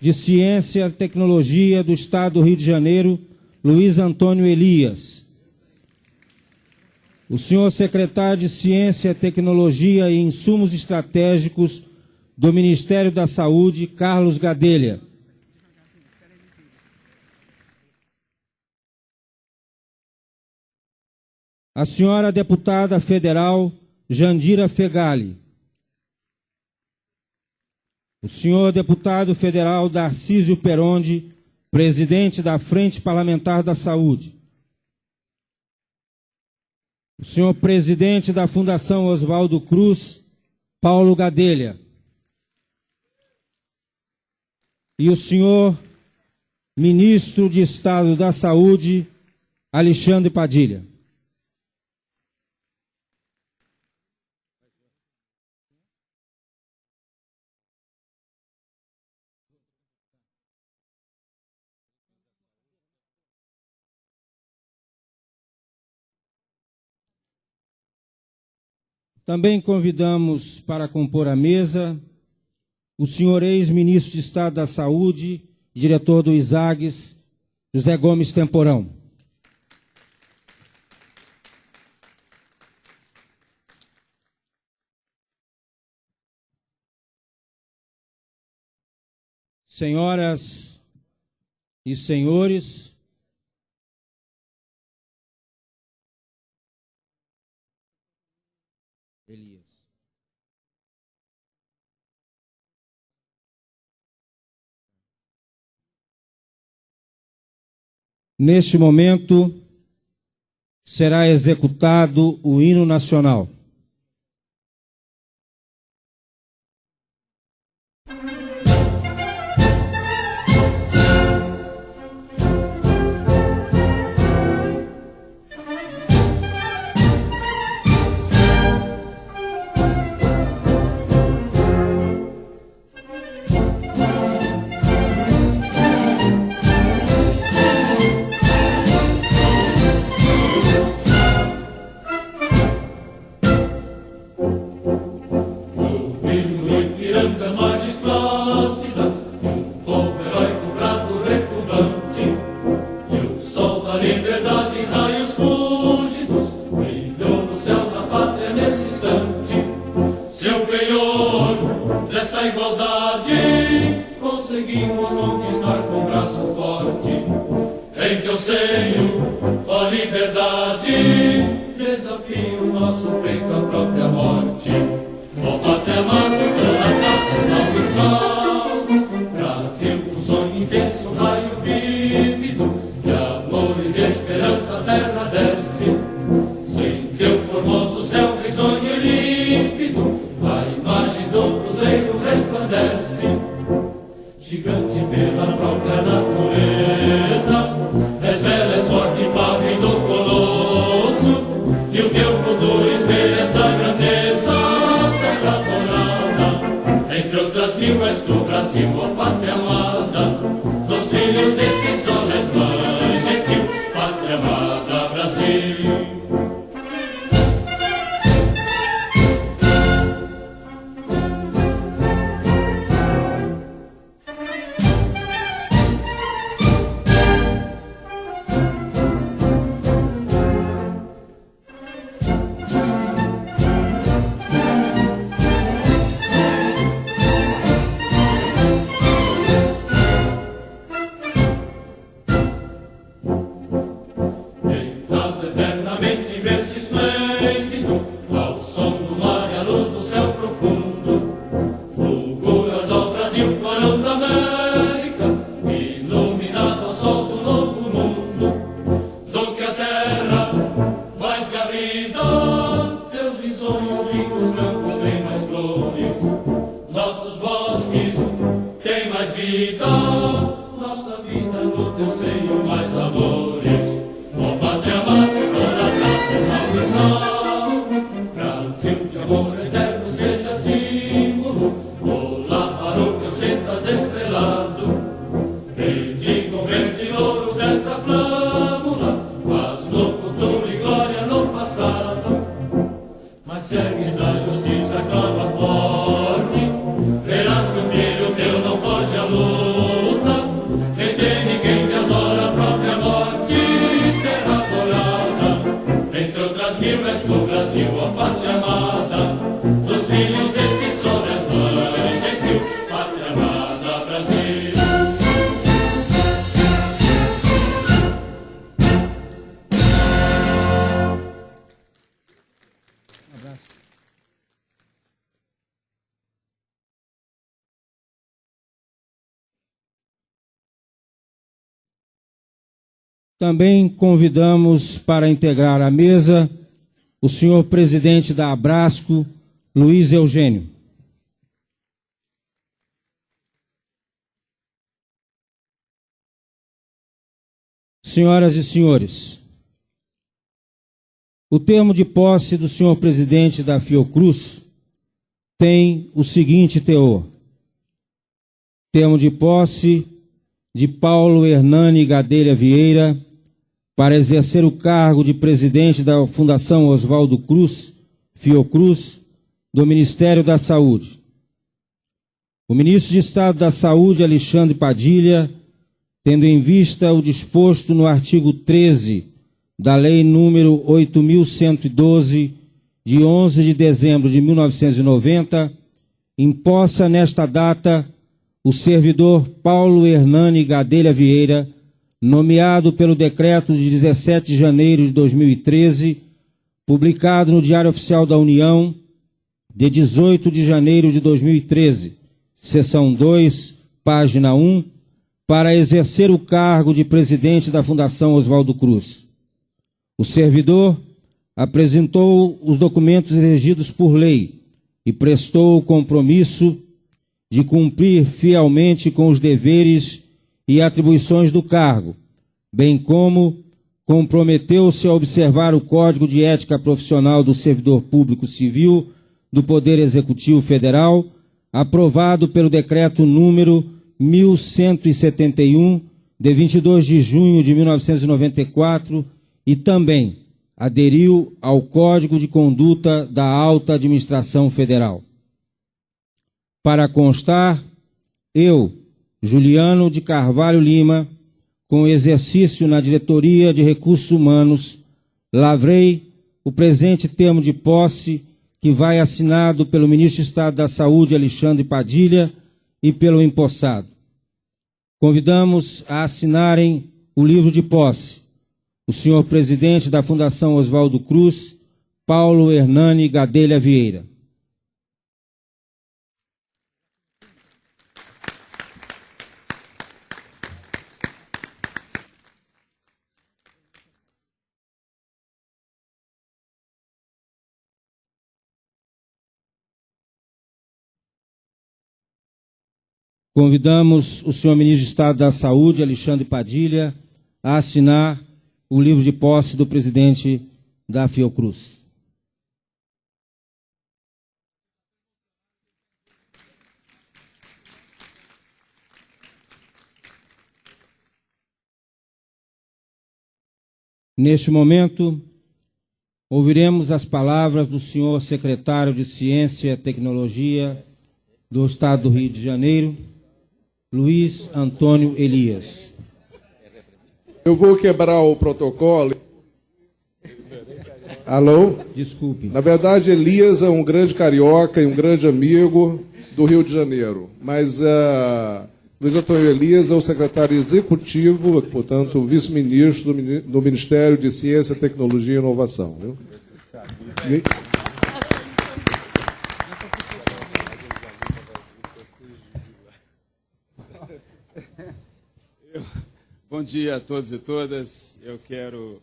de Ciência e Tecnologia do Estado do Rio de Janeiro, Luiz Antônio Elias. O senhor secretário de Ciência, Tecnologia e Insumos Estratégicos do Ministério da Saúde, Carlos Gadelha. A senhora deputada federal Jandira Fegali. O senhor deputado federal Darcísio Peronde, presidente da Frente Parlamentar da Saúde. O senhor presidente da Fundação Oswaldo Cruz, Paulo Gadelha. E o senhor ministro de Estado da Saúde, Alexandre Padilha. Também convidamos para compor a mesa o senhor ex-ministro de Estado da Saúde, diretor do ISAGS, José Gomes Temporão. Senhoras e senhores, Elias. Neste momento, será executado o hino nacional. Verás que o filho teu não foge à luz. Também convidamos para integrar a mesa o senhor presidente da Abrasco, Luiz Eugênio. Senhoras e senhores, o termo de posse do senhor presidente da Fiocruz tem o seguinte teor: termo de posse de Paulo Hernani Gadelha Vieira para exercer o cargo de presidente da Fundação Oswaldo Cruz, Fiocruz, do Ministério da Saúde. O ministro de Estado da Saúde, Alexandre Padilha, tendo em vista o disposto no artigo 13 da Lei número 8.112, de 11 de dezembro de 1990, imposta nesta data o servidor Paulo Hernani Gadelha Vieira, nomeado pelo decreto de 17 de janeiro de 2013, publicado no Diário Oficial da União, de 18 de janeiro de 2013, seção 2, página 1, para exercer o cargo de presidente da Fundação Oswaldo Cruz. O servidor apresentou os documentos exigidos por lei e prestou o compromisso de cumprir fielmente com os deveres e atribuições do cargo, bem como comprometeu-se a observar o Código de Ética Profissional do Servidor Público Civil do Poder Executivo Federal, aprovado pelo Decreto número 1171, de 22 de junho de 1994, e também aderiu ao Código de Conduta da Alta Administração Federal. Para constar, eu, Juliano de Carvalho Lima, com exercício na Diretoria de Recursos Humanos, lavrei o presente termo de posse, que vai assinado pelo ministro de Estado da Saúde, Alexandre Padilha, e pelo empossado. Convidamos a assinarem o livro de posse o senhor presidente da Fundação Oswaldo Cruz, Paulo Hernani Gadelha Vieira. Convidamos o senhor ministro de Estado da Saúde, Alexandre Padilha, a assinar o livro de posse do presidente da Fiocruz. Neste momento, ouviremos as palavras do senhor secretário de Ciência e Tecnologia do Estado do Rio de Janeiro, Luiz Antônio Elias. Eu vou quebrar o protocolo. Alô? Desculpe. Na verdade, Elias é um grande carioca e um grande amigo do Rio de Janeiro. Mas Luiz Antônio Elias é o secretário executivo, portanto, vice-ministro do Ministério de Ciência, Tecnologia e Inovação. Viu? Bom dia a todos e todas.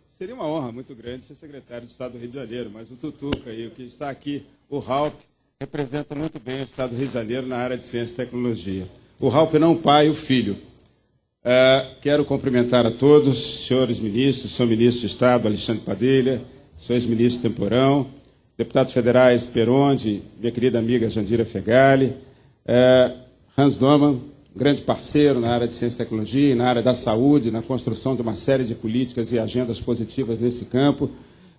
Seria uma honra muito grande ser secretário do Estado do Rio de Janeiro, mas o Tutuca e o que está aqui, o Ralph, representa muito bem o Estado do Rio de Janeiro na área de ciência e tecnologia. O Ralph não o pai, o filho. Quero cumprimentar a todos, senhores ministros, senhor ministro de Estado, Alexandre Padilha, senhor ex-ministro Temporão, deputados federais Peronde, minha querida amiga Jandira Fegali, Hans Doman, grande parceiro na área de ciência e tecnologia, na área da saúde, na construção de uma série de políticas e agendas positivas nesse campo.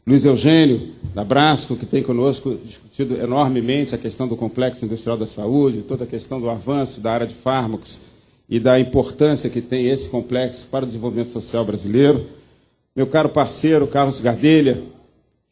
Luiz Eugênio, da Abrasco, que tem conosco discutido enormemente a questão do complexo industrial da saúde, toda a questão do avanço da área de fármacos e da importância que tem esse complexo para o desenvolvimento social brasileiro. Meu caro parceiro, Carlos Gadelha,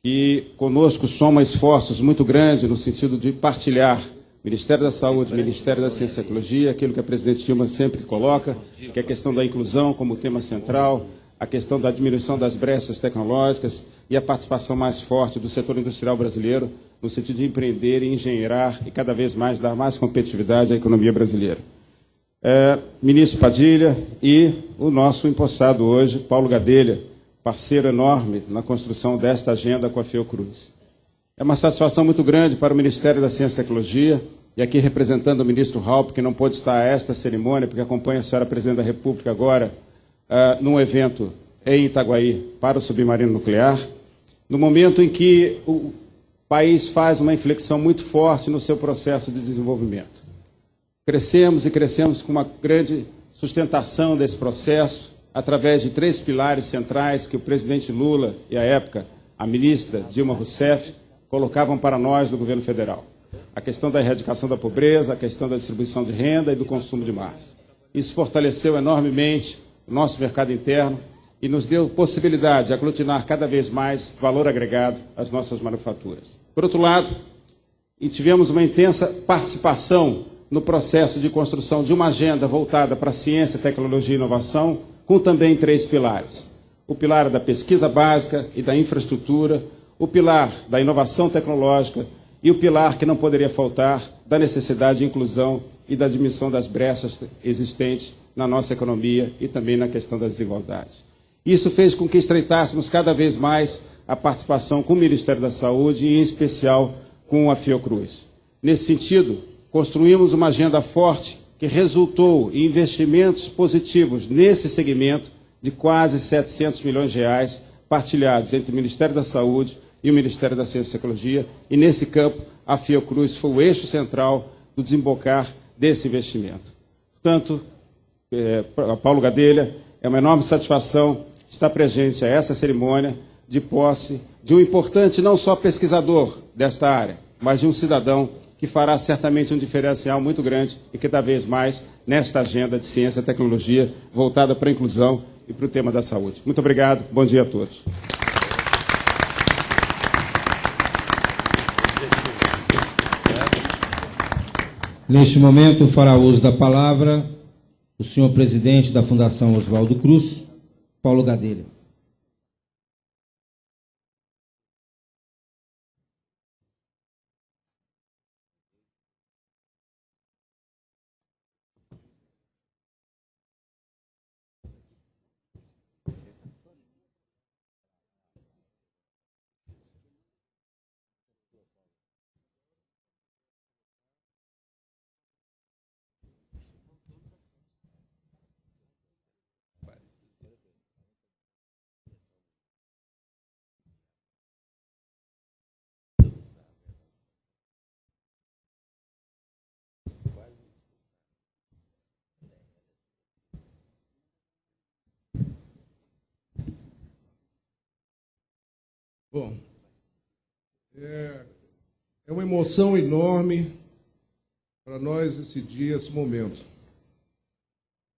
que conosco soma esforços muito grandes no sentido de partilhar Ministério da Saúde, Ministério da Ciência e Tecnologia, aquilo que a presidente Dilma sempre coloca, que é a questão da inclusão como tema central, a questão da diminuição das brechas tecnológicas e a participação mais forte do setor industrial brasileiro, no sentido de empreender e engenheirar e cada vez mais dar mais competitividade à economia brasileira. Ministro Padilha e o nosso empossado hoje, Paulo Gadelha, parceiro enorme na construção desta agenda com a Fiocruz. É uma satisfação muito grande para o Ministério da Ciência e Tecnologia, e aqui representando o ministro Raupp, que não pôde estar a esta cerimônia, porque acompanha a senhora Presidente da República agora, num evento em Itaguaí para o submarino nuclear, no momento em que o país faz uma inflexão muito forte no seu processo de desenvolvimento. Crescemos e crescemos com uma grande sustentação desse processo, através de 3 pilares centrais que o presidente Lula e, à época, a ministra Dilma Rousseff colocavam para nós do governo federal. A questão da erradicação da pobreza, a questão da distribuição de renda e do consumo de massa. Isso fortaleceu enormemente o nosso mercado interno e nos deu possibilidade de aglutinar cada vez mais valor agregado às nossas manufaturas. Por outro lado, tivemos uma intensa participação no processo de construção de uma agenda voltada para a ciência, tecnologia e inovação, com também 3 pilares. O pilar da pesquisa básica e da infraestrutura, o pilar da inovação tecnológica e o pilar que não poderia faltar da necessidade de inclusão e da diminuição das brechas existentes na nossa economia e também na questão das desigualdades. Isso fez com que estreitássemos cada vez mais a participação com o Ministério da Saúde e, em especial, com a Fiocruz. Nesse sentido, construímos uma agenda forte que resultou em investimentos positivos nesse segmento de quase 700 milhões de reais partilhados entre o Ministério da Saúde e o Ministério da Ciência e Tecnologia, e nesse campo a Fiocruz foi o eixo central do desembocar desse investimento. Portanto, Paulo Gadelha, é uma enorme satisfação estar presente a essa cerimônia de posse de um importante não só pesquisador desta área, mas de um cidadão que fará certamente um diferencial muito grande e cada vez mais nesta agenda de ciência e tecnologia voltada para a inclusão e para o tema da saúde. Muito obrigado, bom dia a todos. Neste momento, fará uso da palavra o senhor presidente da Fundação Oswaldo Cruz, Paulo Gadelha. Bom, é uma emoção enorme para nós esse dia, esse momento.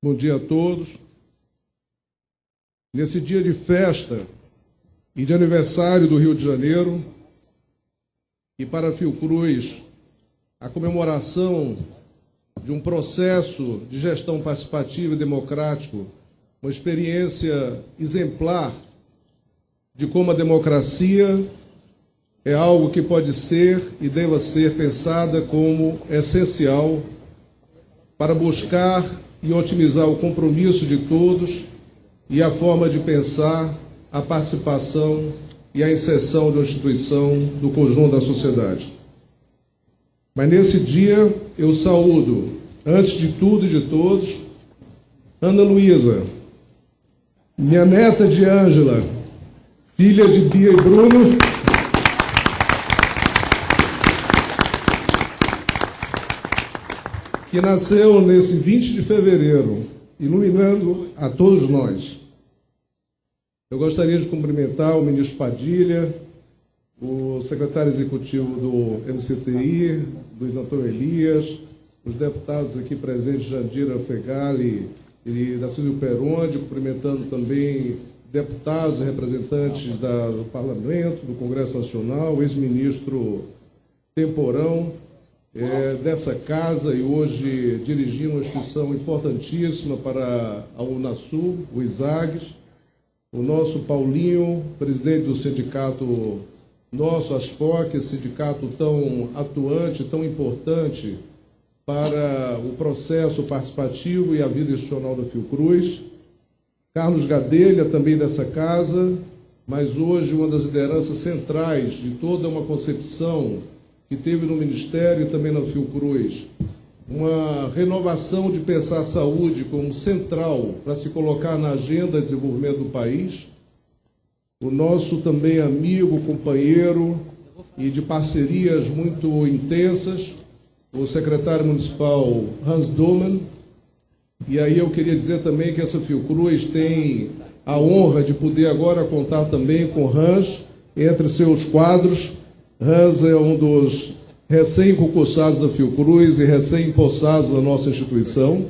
Bom dia a todos. Nesse dia de festa e de aniversário do Rio de Janeiro, e para a Fiocruz, a comemoração de um processo de gestão participativa e democrático, uma experiência exemplar de como a democracia é algo que pode ser e deva ser pensada como essencial para buscar e otimizar o compromisso de todos e a forma de pensar a participação e a inserção de uma instituição do conjunto da sociedade. Mas nesse dia eu saúdo, antes de tudo e de todos, Ana Luísa, minha neta de Ângela, filha de Bia e Bruno, que nasceu nesse 20 de fevereiro, iluminando a todos nós. Eu gostaria de cumprimentar o ministro Padilha, o secretário executivo do MCTI, Luiz Antônio Elias, os deputados aqui presentes, Jandira Fegali e da Silvio Peronde, cumprimentando também deputados e representantes do Parlamento, do Congresso Nacional, o ex-ministro Temporão, dessa casa e hoje dirigindo uma instituição importantíssima para a Unasul, o ISAGS, o nosso Paulinho, presidente do sindicato nosso, ASFOC, esse sindicato tão atuante, tão importante para o processo participativo e a vida institucional da Fiocruz. Carlos Gadelha, também dessa casa, mas hoje uma das lideranças centrais de toda uma concepção que teve no Ministério e também na Fiocruz, uma renovação de pensar a saúde como central para se colocar na agenda de desenvolvimento do país. O nosso também amigo, companheiro e de parcerias muito intensas, o secretário municipal Hans Domann. E aí eu queria dizer também que essa Fiocruz tem a honra de poder agora contar também com Hans entre seus quadros. Hans é um dos recém-concursados da Fiocruz e recém-empossados da nossa instituição.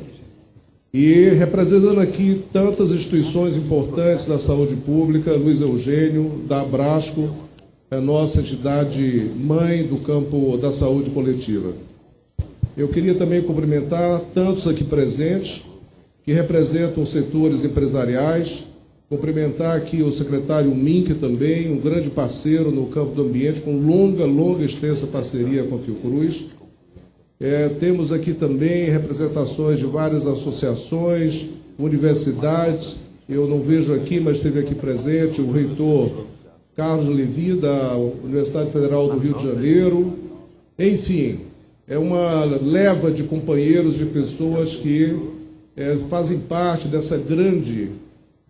E representando aqui tantas instituições importantes da saúde pública, Luiz Eugênio, da Abrasco, a nossa entidade mãe do campo da saúde coletiva. Eu queria também cumprimentar tantos aqui presentes que representam setores empresariais, cumprimentar aqui o secretário Mink também, um grande parceiro no campo do ambiente, com longa, extensa parceria com a Fiocruz. Temos aqui também representações de várias associações, universidades. Eu não vejo aqui, mas esteve aqui presente o reitor Carlos Levi, da Universidade Federal do Rio de Janeiro. Enfim, é uma leva de companheiros, de pessoas que fazem parte dessa grande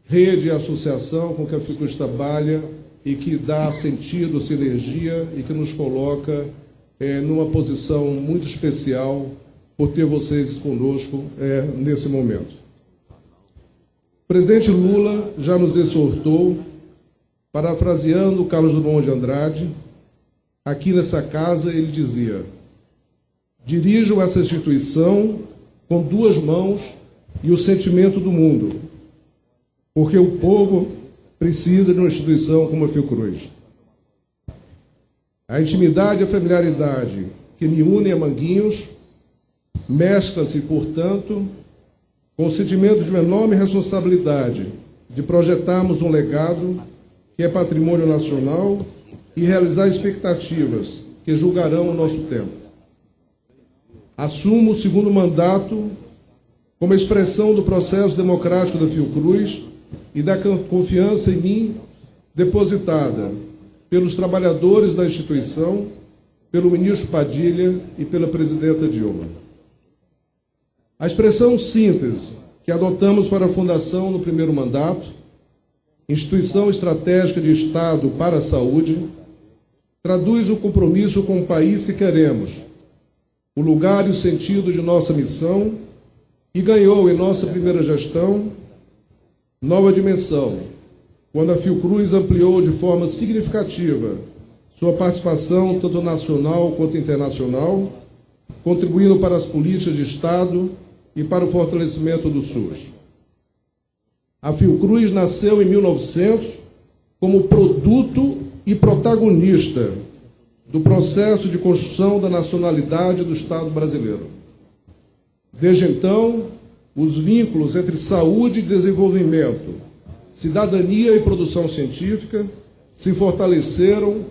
rede e associação com que a Fiocruz trabalha e que dá sentido, sinergia e que nos coloca numa posição muito especial por ter vocês conosco nesse momento. O presidente Lula já nos exortou, parafraseando Carlos Drummond de Andrade, aqui nessa casa ele dizia: dirijam essa instituição com duas mãos e o sentimento do mundo, porque o povo precisa de uma instituição como a Fiocruz. A intimidade e a familiaridade que me unem a Manguinhos mesclam-se, portanto, com o sentimento de uma enorme responsabilidade de projetarmos um legado que é patrimônio nacional e realizar expectativas que julgarão o nosso tempo. Assumo o segundo mandato como expressão do processo democrático da Fiocruz e da confiança em mim depositada pelos trabalhadores da instituição, pelo ministro Padilha e pela presidenta Dilma. A expressão síntese que adotamos para a fundação no primeiro mandato, Instituição Estratégica de Estado para a Saúde, traduz o compromisso com o país que queremos, o lugar e o sentido de nossa missão, e ganhou em nossa primeira gestão nova dimensão, quando a Fiocruz ampliou de forma significativa sua participação tanto nacional quanto internacional, contribuindo para as políticas de Estado e para o fortalecimento do SUS. A Fiocruz nasceu em 1900 como produto e protagonista do processo de construção da nacionalidade do Estado brasileiro. Desde então, os vínculos entre saúde e desenvolvimento, cidadania e produção científica se fortaleceram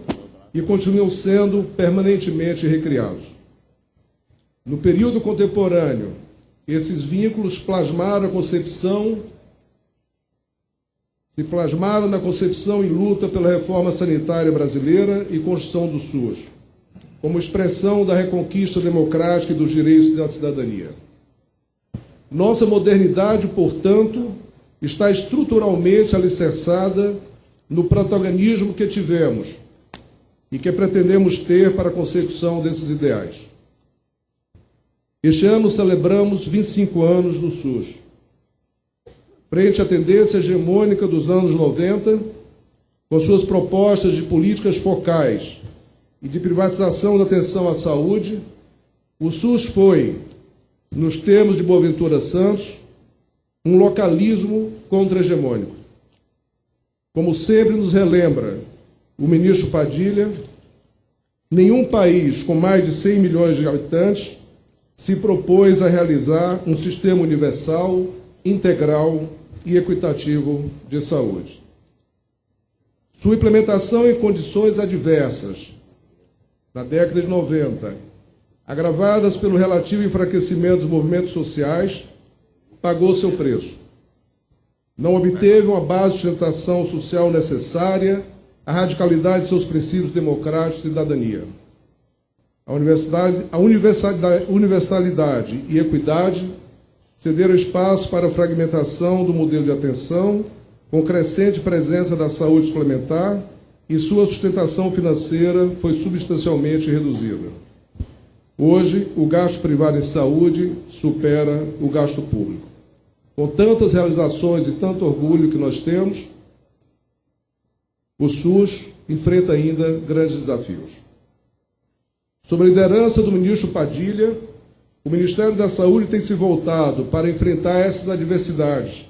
e continuam sendo permanentemente recriados. No período contemporâneo, esses vínculos se plasmaram na concepção e luta pela reforma sanitária brasileira e construção do SUS, como expressão da reconquista democrática e dos direitos da cidadania. Nossa modernidade, portanto, está estruturalmente alicerçada no protagonismo que tivemos e que pretendemos ter para a consecução desses ideais. Este ano celebramos 25 anos do SUS. Frente à tendência hegemônica dos anos 90, com suas propostas de políticas focais e de privatização da atenção à saúde, o SUS foi, nos termos de Boaventura Santos, um localismo contra-hegemônico. Como sempre nos relembra o ministro Padilha, Nenhum país com mais de 100 milhões de habitantes se propôs a realizar um sistema universal, integral e equitativo de saúde. Sua implementação em condições adversas, na década de 90, agravadas pelo relativo enfraquecimento dos movimentos sociais, pagou seu preço. Não obteve uma base de sustentação social necessária à radicalidade de seus princípios democráticos e cidadania. A universalidade e equidade cederam espaço para a fragmentação do modelo de atenção, com crescente presença da saúde suplementar, e sua sustentação financeira foi substancialmente reduzida. Hoje, o gasto privado em saúde supera o gasto público. Com tantas realizações e tanto orgulho que nós temos, o SUS enfrenta ainda grandes desafios. Sob a liderança do ministro Padilha, o Ministério da Saúde tem se voltado para enfrentar essas adversidades,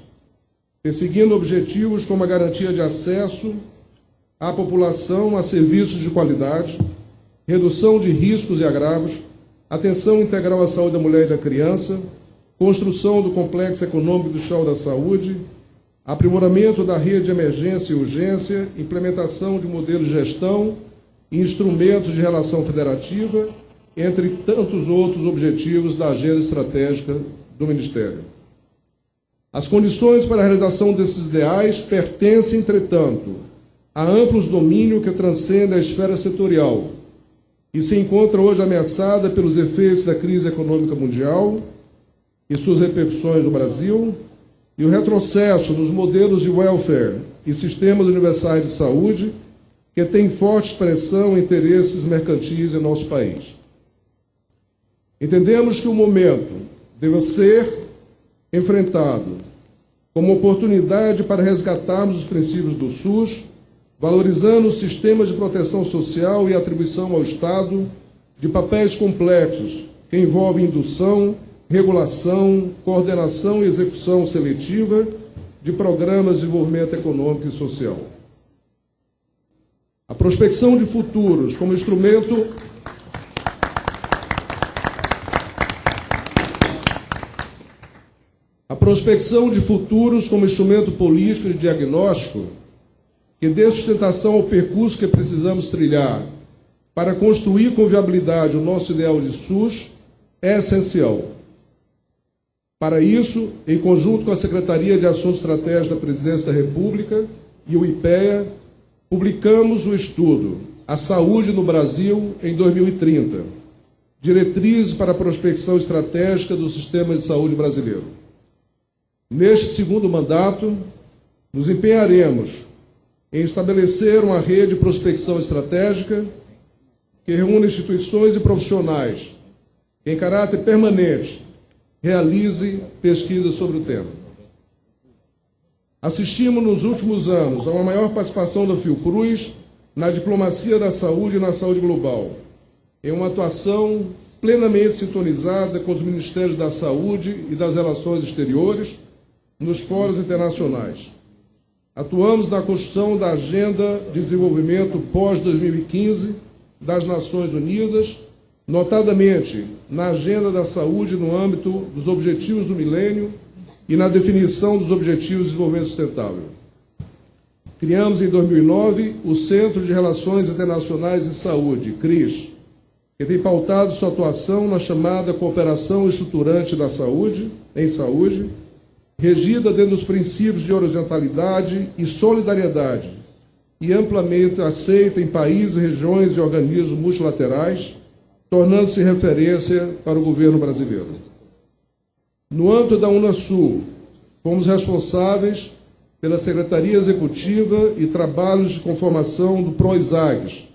perseguindo objetivos como a garantia de acesso à população a serviços de qualidade, redução de riscos e agravos, atenção integral à saúde da mulher e da criança, construção do complexo econômico e industrial da saúde, aprimoramento da rede de emergência e urgência, implementação de modelos de gestão e instrumentos de relação federativa, entre tantos outros objetivos da agenda estratégica do Ministério. As condições para a realização desses ideais pertencem, entretanto, a amplos domínios que transcendem a esfera setorial e se encontra hoje ameaçada pelos efeitos da crise econômica mundial e suas repercussões no Brasil, e o retrocesso nos modelos de welfare e sistemas universais de saúde, que tem forte expressão e interesses mercantis em nosso país. Entendemos que o momento deve ser enfrentado como oportunidade para resgatarmos os princípios do SUS, valorizando os sistemas de proteção social e atribuição ao Estado de papéis complexos que envolvem indução, regulação, coordenação e execução seletiva de programas de desenvolvimento econômico e social. A prospecção de futuros como instrumento político de diagnóstico que dê sustentação ao percurso que precisamos trilhar para construir com viabilidade o nosso ideal de SUS é essencial. Para isso, em conjunto com a Secretaria de Assuntos Estratégicos da Presidência da República e o IPEA, publicamos o estudo A Saúde no Brasil em 2030, diretrizes para a prospecção estratégica do sistema de saúde brasileiro. Neste segundo mandato, nos empenharemos em estabelecer uma rede de prospecção estratégica que reúna instituições e profissionais que, em caráter permanente, realize pesquisa sobre o tema. Assistimos nos últimos anos a uma maior participação da Fiocruz na diplomacia da saúde e na saúde global, em uma atuação plenamente sintonizada com os Ministérios da Saúde e das Relações Exteriores nos fóruns internacionais. Atuamos na construção da Agenda de Desenvolvimento pós-2015 das Nações Unidas, notadamente na Agenda da Saúde no âmbito dos Objetivos do Milênio e na definição dos Objetivos de Desenvolvimento Sustentável. Criamos em 2009 o Centro de Relações Internacionais em Saúde, CRIS, que tem pautado sua atuação na chamada Cooperação Estruturante da Saúde, em Saúde, regida dentro dos princípios de horizontalidade e solidariedade, e amplamente aceita em países, regiões e organismos multilaterais, tornando-se referência para o governo brasileiro. No âmbito da Unasul, fomos responsáveis pela Secretaria Executiva e trabalhos de conformação do PROISAGS,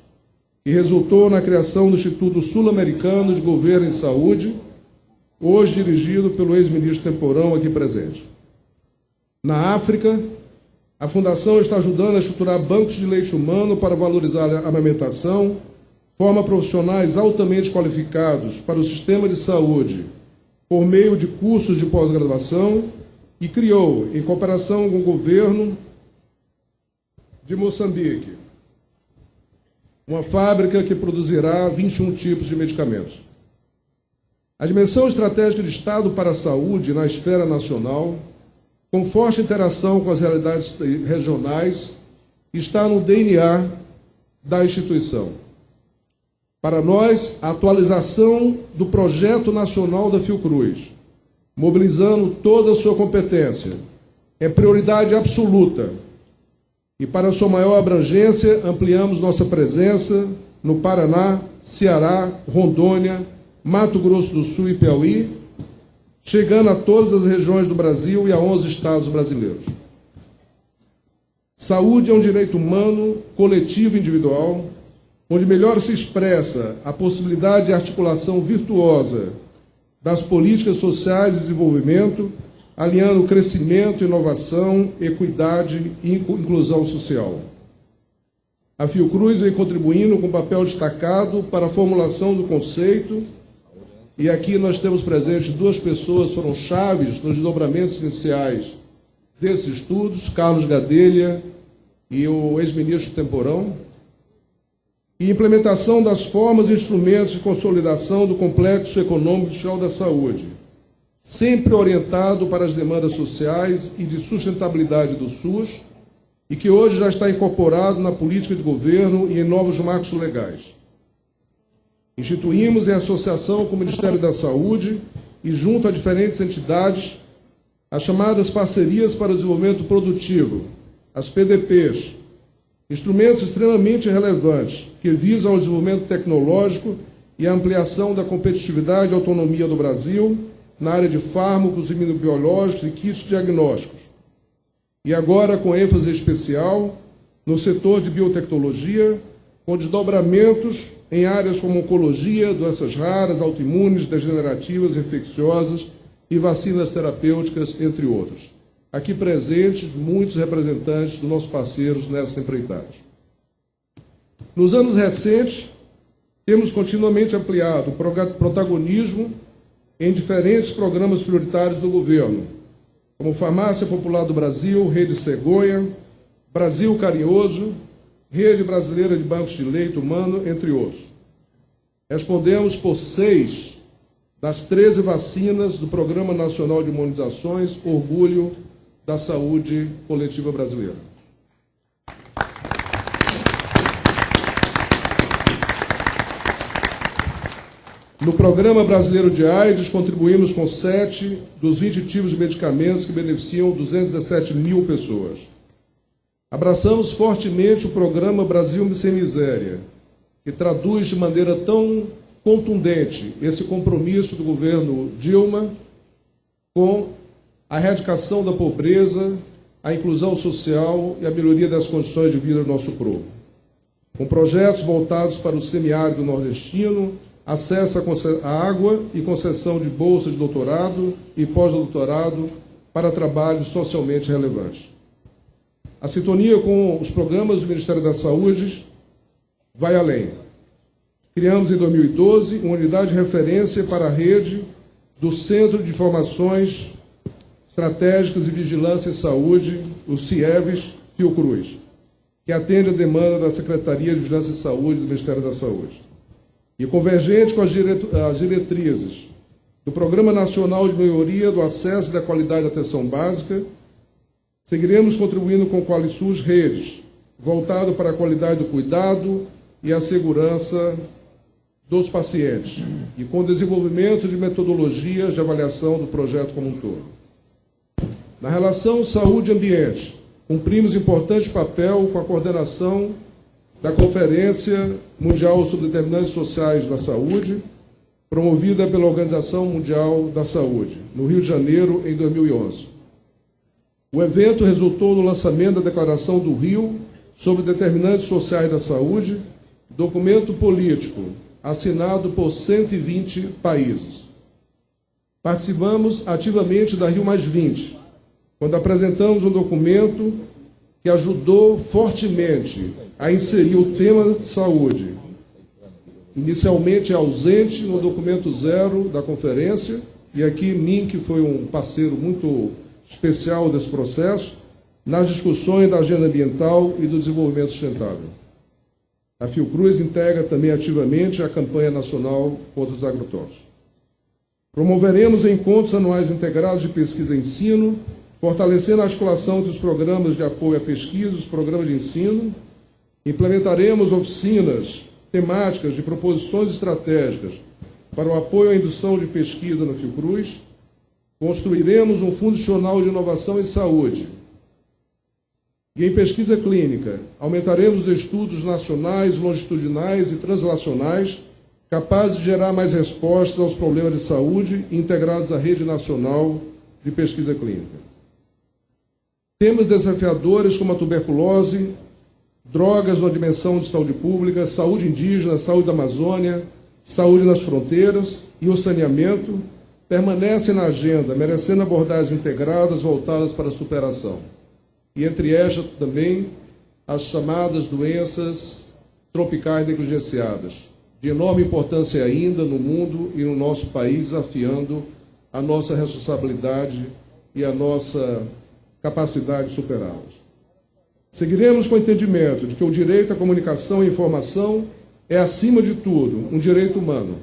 que resultou na criação do Instituto Sul-Americano de Governo em Saúde, hoje dirigido pelo ex-ministro Temporão aqui presente. Na África, a Fundação está ajudando a estruturar bancos de leite humano para valorizar a amamentação, forma profissionais altamente qualificados para o sistema de saúde por meio de cursos de pós-graduação e criou, em cooperação com o governo de Moçambique, uma fábrica que produzirá 21 tipos de medicamentos. A dimensão estratégica de Estado para a saúde na esfera nacional, com forte interação com as realidades regionais, está no DNA da instituição. Para nós, a atualização do projeto nacional da Fiocruz, mobilizando toda a sua competência, é prioridade absoluta. E para sua maior abrangência, ampliamos nossa presença no Paraná, Ceará, Rondônia, Mato Grosso do Sul e Piauí, chegando a todas as regiões do Brasil e a 11 estados brasileiros. Saúde é um direito humano, coletivo e individual, onde melhor se expressa a possibilidade de articulação virtuosa das políticas sociais de desenvolvimento, alinhando crescimento, inovação, equidade e inclusão social. A Fiocruz vem contribuindo com um papel destacado para a formulação do conceito, e aqui nós temos presentes duas pessoas que foram chaves nos desdobramentos iniciais desses estudos, Carlos Gadelha e o ex-ministro Temporão, e implementação das formas e instrumentos de consolidação do complexo econômico e social da saúde, sempre orientado para as demandas sociais e de sustentabilidade do SUS, e que hoje já está incorporado na política de governo e em novos marcos legais. Instituímos, em associação com o Ministério da Saúde e junto a diferentes entidades, as chamadas Parcerias para o Desenvolvimento Produtivo, as PDPs, instrumentos extremamente relevantes que visam o desenvolvimento tecnológico e a ampliação da competitividade e autonomia do Brasil na área de fármacos, imunobiológicos e kits diagnósticos. E agora, com ênfase especial, no setor de biotecnologia, com desdobramentos em áreas como oncologia, doenças raras, autoimunes, degenerativas, infecciosas e vacinas terapêuticas, entre outras. Aqui presentes, muitos representantes dos nossos parceiros nessas empreitadas. Nos anos recentes, temos continuamente ampliado o protagonismo em diferentes programas prioritários do governo, como Farmácia Popular do Brasil, Rede Cegonha, Brasil Carinhoso, Rede Brasileira de Bancos de Leite Humano, entre outros. Respondemos por 6 das 13 vacinas do Programa Nacional de Imunizações, orgulho da saúde coletiva brasileira. No Programa Brasileiro de AIDS, contribuímos com 7 dos 20 tipos de medicamentos que beneficiam 217 mil pessoas. Abraçamos fortemente o Programa Brasil Sem Miséria, que traduz de maneira tão contundente esse compromisso do governo Dilma com a erradicação da pobreza, a inclusão social e a melhoria das condições de vida do nosso povo. Com projetos voltados para o semiárido nordestino, acesso à água e concessão de bolsas de doutorado e pós-doutorado para trabalhos socialmente relevantes. A sintonia com os programas do Ministério da Saúde vai além. Criamos em 2012 uma unidade de referência para a rede do Centro de Informações Estratégicas e Vigilância em Saúde, o CIEVS Fiocruz, que atende a demanda da Secretaria de Vigilância em Saúde do Ministério da Saúde. E convergente com as diretrizes do Programa Nacional de Melhoria do Acesso e da Qualidade da Atenção Básica, seguiremos contribuindo com o QualiSUS Redes, voltado para a qualidade do cuidado e a segurança dos pacientes, e com o desenvolvimento de metodologias de avaliação do projeto como um todo. Na relação saúde e ambiente, cumprimos importante papel com a coordenação da Conferência Mundial sobre Determinantes Sociais da Saúde, promovida pela Organização Mundial da Saúde, no Rio de Janeiro, em 2011. O evento resultou no lançamento da Declaração do Rio sobre Determinantes Sociais da Saúde, documento político assinado por 120 países. Participamos ativamente da Rio+20, quando apresentamos um documento que ajudou fortemente a inserir o tema de saúde, inicialmente ausente no documento 0 da conferência, e aqui MINC foi um parceiro muito especial desse processo, nas discussões da agenda ambiental e do desenvolvimento sustentável. A Fiocruz integra também ativamente a campanha nacional contra os agrotóxicos. Promoveremos encontros anuais integrados de pesquisa e ensino, fortalecendo a articulação entre os programas de apoio à pesquisa e os programas de ensino. Implementaremos oficinas temáticas de proposições estratégicas para o apoio à indução de pesquisa na Fiocruz. Construiremos um Fundo Nacional de Inovação em Saúde. E em pesquisa clínica, aumentaremos os estudos nacionais, longitudinais e translacionais, capazes de gerar mais respostas aos problemas de saúde integrados à rede nacional de pesquisa clínica. Temas desafiadores como a tuberculose, drogas na dimensão de saúde pública, saúde indígena, saúde da Amazônia, saúde nas fronteiras e o saneamento permanecem na agenda, merecendo abordagens integradas voltadas para a superação. E entre estas também as chamadas doenças tropicais negligenciadas, de enorme importância ainda no mundo e no nosso país, desafiando a nossa responsabilidade e a nossa capacidade de superá-las. Seguiremos com o entendimento de que o direito à comunicação e informação é, acima de tudo, um direito humano.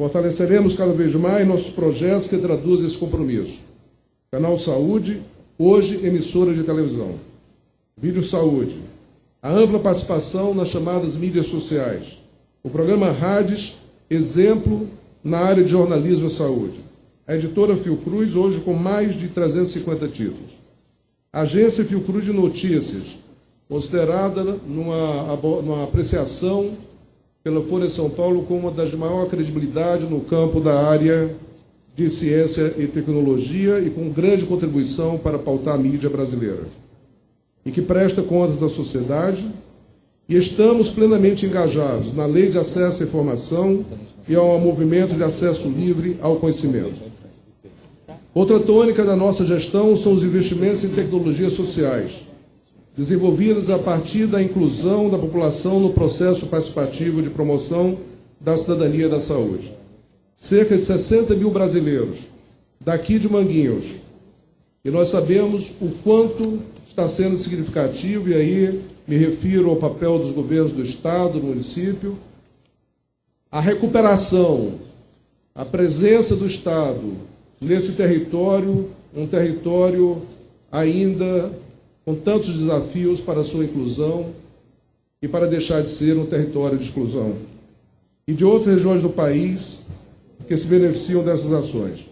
Fortaleceremos cada vez mais nossos projetos que traduzem esse compromisso. Canal Saúde, hoje emissora de televisão. Vídeo Saúde. A ampla participação nas chamadas mídias sociais. O programa Rádios, exemplo na área de jornalismo e saúde. A editora Fiocruz, hoje com mais de 350 títulos. A agência Fiocruz de Notícias, considerada numa apreciação pela Folha de São Paulo como uma das de maior credibilidade no campo da área de ciência e tecnologia e com grande contribuição para pautar a mídia brasileira. E que presta contas à sociedade, e estamos plenamente engajados na Lei de Acesso à Informação e ao movimento de acesso livre ao conhecimento. Outra tônica da nossa gestão são os investimentos em tecnologias sociais, desenvolvidas a partir da inclusão da população no processo participativo de promoção da cidadania da saúde. Cerca de 60 mil brasileiros, daqui de Manguinhos, e nós sabemos o quanto está sendo significativo, e aí me refiro ao papel dos governos do Estado, do município, a recuperação, a presença do Estado nesse território, um território ainda com tantos desafios para a sua inclusão e para deixar de ser um território de exclusão. E de outras regiões do país que se beneficiam dessas ações.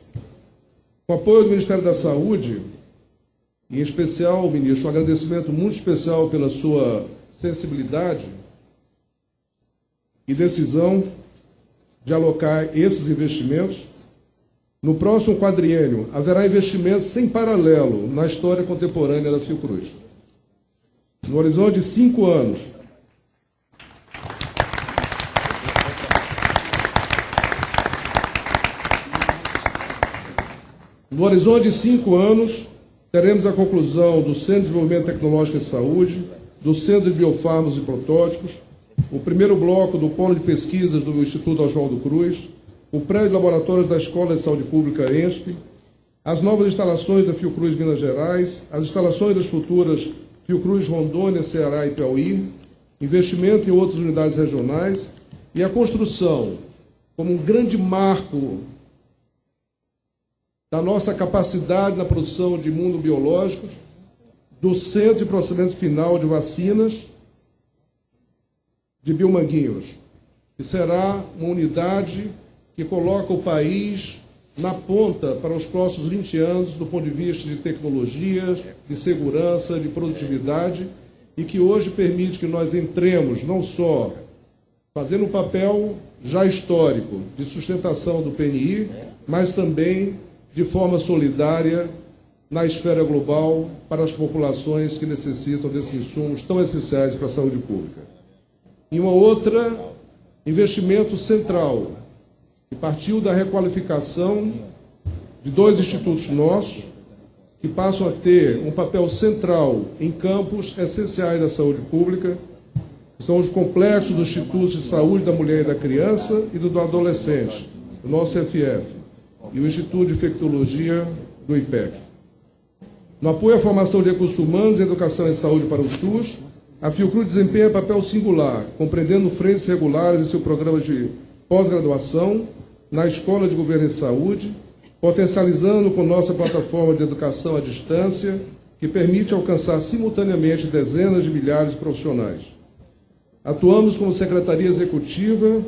Com o apoio do Ministério da Saúde, e em especial, ministro, um agradecimento muito especial pela sua sensibilidade e decisão de alocar esses investimentos. No próximo quadriênio, haverá investimentos sem paralelo na história contemporânea da Fiocruz. No horizonte de 5 anos, teremos a conclusão do Centro de Desenvolvimento Tecnológico de Saúde, do Centro de Biofármacos e Protótipos, o primeiro bloco do Polo de Pesquisas do Instituto Oswaldo Cruz, o prédio de laboratórios da Escola de Saúde Pública ENSP, as novas instalações da Fiocruz Minas Gerais, as instalações das futuras Fiocruz Rondônia, Ceará e Piauí, investimento em outras unidades regionais e a construção, como um grande marco da nossa capacidade na produção de imunobiológicos, do Centro de Processamento Final de Vacinas de Biomanguinhos, que será uma unidade que coloca o país na ponta para os próximos 20 anos do ponto de vista de tecnologia, de segurança, de produtividade, e que hoje permite que nós entremos não só fazendo um papel já histórico de sustentação do PNI, mas também de forma solidária na esfera global para as populações que necessitam desses insumos tão essenciais para a saúde pública. E uma outra, investimento central, que partiu da requalificação de 2 institutos nossos, que passam a ter um papel central em campos essenciais da saúde pública, que são os complexos dos Institutos de Saúde da Mulher e da Criança e do Adolescente, o nosso FF, e o Instituto de Infectologia do IPEC. No apoio à formação de recursos humanos e educação em saúde para o SUS, A Fiocruz desempenha papel singular, compreendendo frentes regulares em seu programa de pós-graduação, na Escola de Governo e Saúde, potencializando com nossa plataforma de educação à distância, que permite alcançar simultaneamente dezenas de milhares de profissionais. Atuamos como Secretaria Executiva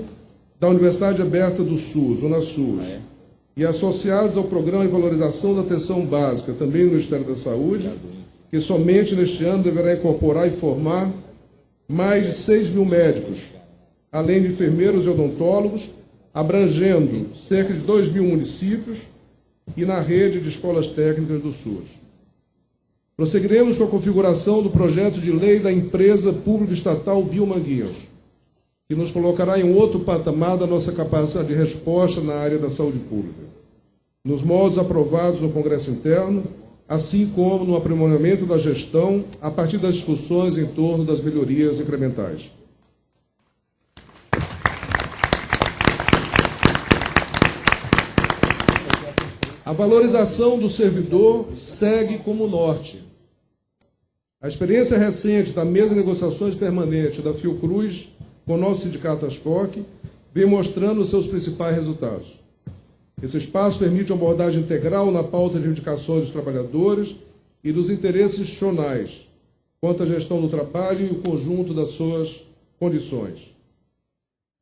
da Universidade Aberta do SUS, UNASUS, e associados ao Programa de Valorização da Atenção Básica, também no Ministério da Saúde, que somente neste ano deverá incorporar e formar mais de 6 mil médicos, além de enfermeiros e odontólogos, abrangendo cerca de 2 mil municípios e na rede de escolas técnicas do SUS. Prosseguiremos com a configuração do projeto de lei da empresa pública estatal Biomanguinhos, que nos colocará em um outro patamar da nossa capacidade de resposta na área da saúde pública, nos moldes aprovados no Congresso Interno, assim como no aprimoramento da gestão a partir das discussões em torno das melhorias incrementais. A valorização do servidor segue como norte. A experiência recente da mesa de negociações permanente da Fiocruz com o nosso sindicato ASPOC vem mostrando os seus principais resultados. Esse espaço permite uma abordagem integral na pauta de reivindicações dos trabalhadores e dos interesses institucionais, quanto à gestão do trabalho e o conjunto das suas condições.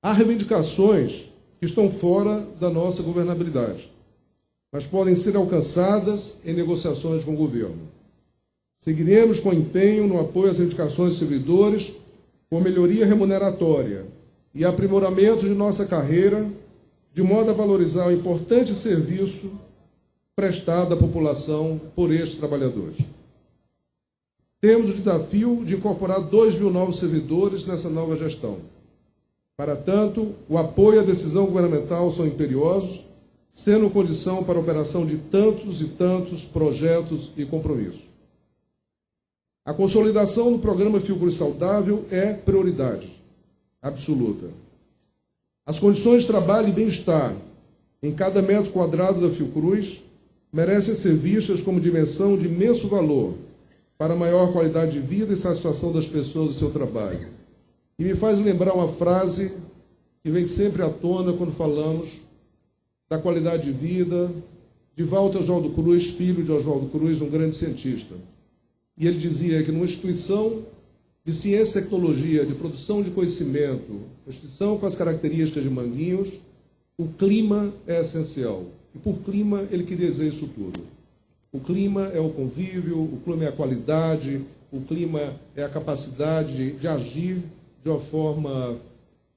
Há reivindicações que estão fora da nossa governabilidade, mas podem ser alcançadas em negociações com o governo. Seguiremos com empenho no apoio às reivindicações dos servidores, com melhoria remuneratória e aprimoramento de nossa carreira, de modo a valorizar o importante serviço prestado à população por estes trabalhadores. Temos o desafio de incorporar 2 mil novos servidores nessa nova gestão. Para tanto, o apoio e a decisão governamental são imperiosos, sendo condição para a operação de tantos e tantos projetos e compromissos. A consolidação do programa Fiocruz Saudável é prioridade absoluta. As condições de trabalho e bem-estar em cada metro quadrado da Fiocruz merecem ser vistas como dimensão de imenso valor para a maior qualidade de vida e satisfação das pessoas do seu trabalho. E me faz lembrar uma frase que vem sempre à tona quando falamos da qualidade de vida de Walter Oswaldo Cruz, filho de Oswaldo Cruz, um grande cientista. E ele dizia que numa instituição de ciência e tecnologia, de produção de conhecimento, uma instituição com as características de Manguinhos, o clima é essencial. E por clima ele queria dizer isso tudo. O clima é o convívio, o clima é a qualidade, o clima é a capacidade de agir de uma forma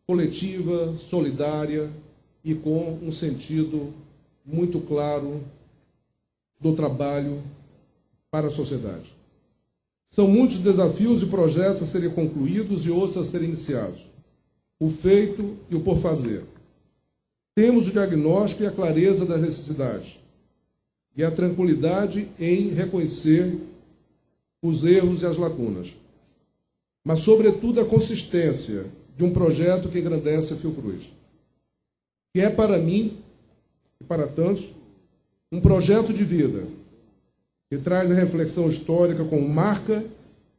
coletiva, solidária e com um sentido muito claro do trabalho para a sociedade. São muitos desafios e projetos a serem concluídos e outros a serem iniciados. O feito e o por fazer. Temos o diagnóstico e a clareza das necessidades e a tranquilidade em reconhecer os erros e as lacunas. Mas, sobretudo, a consistência de um projeto que engrandece a Fiocruz, que é para mim e para tantos um projeto de vida que traz a reflexão histórica como marca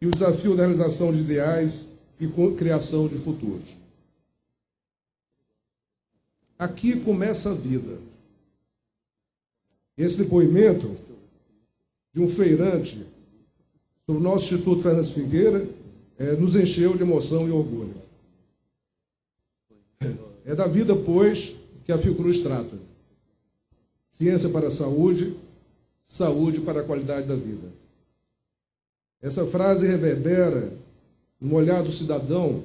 e o desafio da realização de ideais e criação de futuros. Aqui começa a vida. Esse depoimento de um feirante sobre o nosso Instituto Fernandes Figueira nos encheu de emoção e orgulho. É da vida, pois, que a Fiocruz trata. Ciência para a saúde, saúde para a qualidade da vida. Essa frase reverbera no olhar do cidadão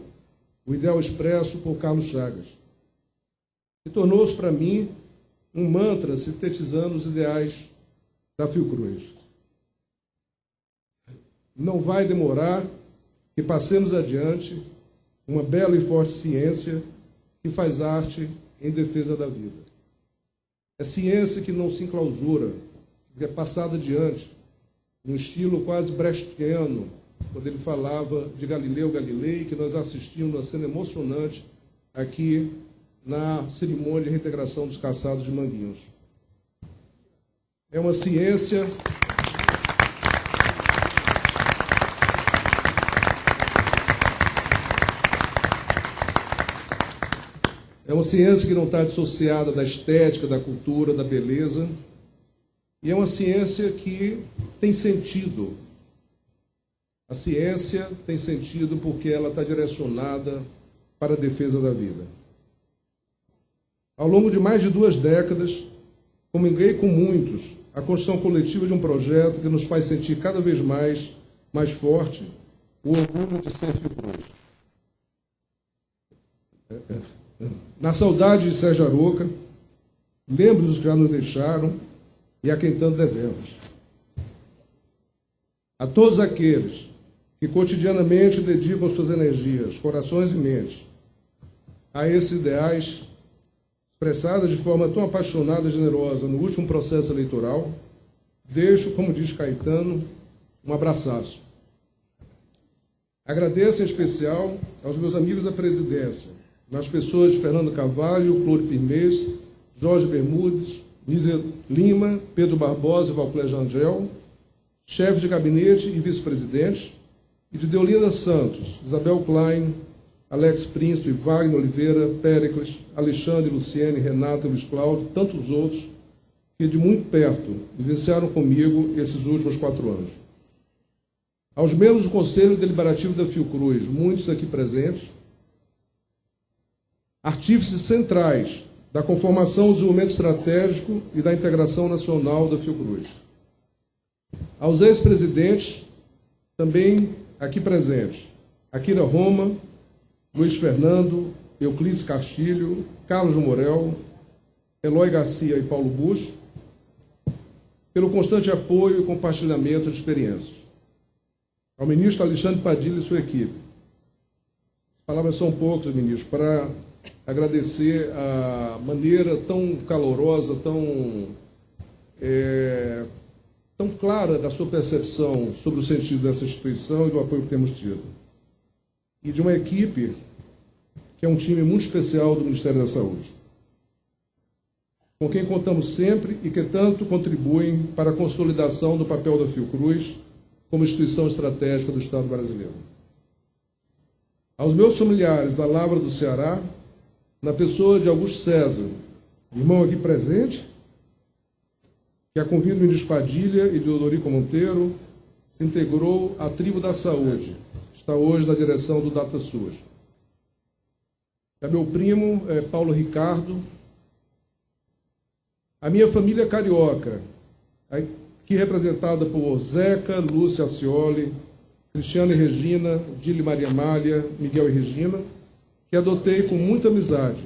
o ideal expresso por Carlos Chagas, e tornou-se para mim um mantra sintetizando os ideais da Fiocruz. Não vai demorar que passemos adiante uma bela e forte ciência que faz arte em defesa da vida. É ciência que não se enclausura, que é passada adiante, num estilo quase brechtiano, quando ele falava de Galileu Galilei, que nós assistimos uma cena emocionante aqui na cerimônia de reintegração dos caçados de Manguinhos. É uma ciência É uma ciência que não está dissociada da estética, da cultura, da beleza. E é uma ciência que tem sentido. A ciência tem sentido porque ela está direcionada para a defesa da vida. Ao longo de mais de 2 décadas, comunguei com muitos a construção coletiva de um projeto que nos faz sentir cada vez mais forte o orgulho de ser Fiocruz. Na saudade de Sérgio Aroca, lembro dos que já nos deixaram e a quem tanto devemos. A todos aqueles que cotidianamente dedicam suas energias, corações e mentes a esses ideais, expressadas de forma tão apaixonada e generosa no último processo eleitoral, deixo, como diz Caetano, um abraçaço. Agradeço em especial aos meus amigos da presidência, nas pessoas de Fernando Carvalho, Clório Pirmez, Jorge Bermudes, Nízia Lima, Pedro Barbosa e Valclésio Angel, chefes de gabinete e vice-presidentes, e de Deolinda Santos, Isabel Klein, Alex Príncipe, Wagner Oliveira, Péricles, Alexandre, Luciene, Renata, Luiz Cláudio, tantos outros que de muito perto vivenciaram comigo esses últimos 4 anos. Aos membros do Conselho Deliberativo da Fiocruz, muitos aqui presentes, artífices centrais da conformação do desenvolvimento estratégico e da integração nacional da Fiocruz. Aos ex-presidentes, também aqui presentes, Akira Roma, Luiz Fernando, Euclides Castilho, Carlos Morel, Eloy Garcia e Paulo Bush, pelo constante apoio e compartilhamento de experiências. Ao ministro Alexandre Padilha e sua equipe. As palavras são poucas, ministro, para agradecer a maneira tão calorosa, tão clara da sua percepção sobre o sentido dessa instituição e do apoio que temos tido. E de uma equipe que é um time muito especial do Ministério da Saúde, com quem contamos sempre e que tanto contribuem para a consolidação do papel da Fiocruz como instituição estratégica do Estado brasileiro. Aos meus familiares da Lavra do Ceará, na pessoa de Augusto César, irmão aqui presente, que a convite do Ministro Padilha e de Odorico Monteiro, se integrou à Tribo da Saúde, está hoje na direção do DataSUS. É meu primo, Paulo Ricardo, a minha família carioca, aqui representada por Zeca, Lúcia Acioli, Cristiano e Regina, Dili Maria Amália, Miguel e Regina, que adotei com muita amizade,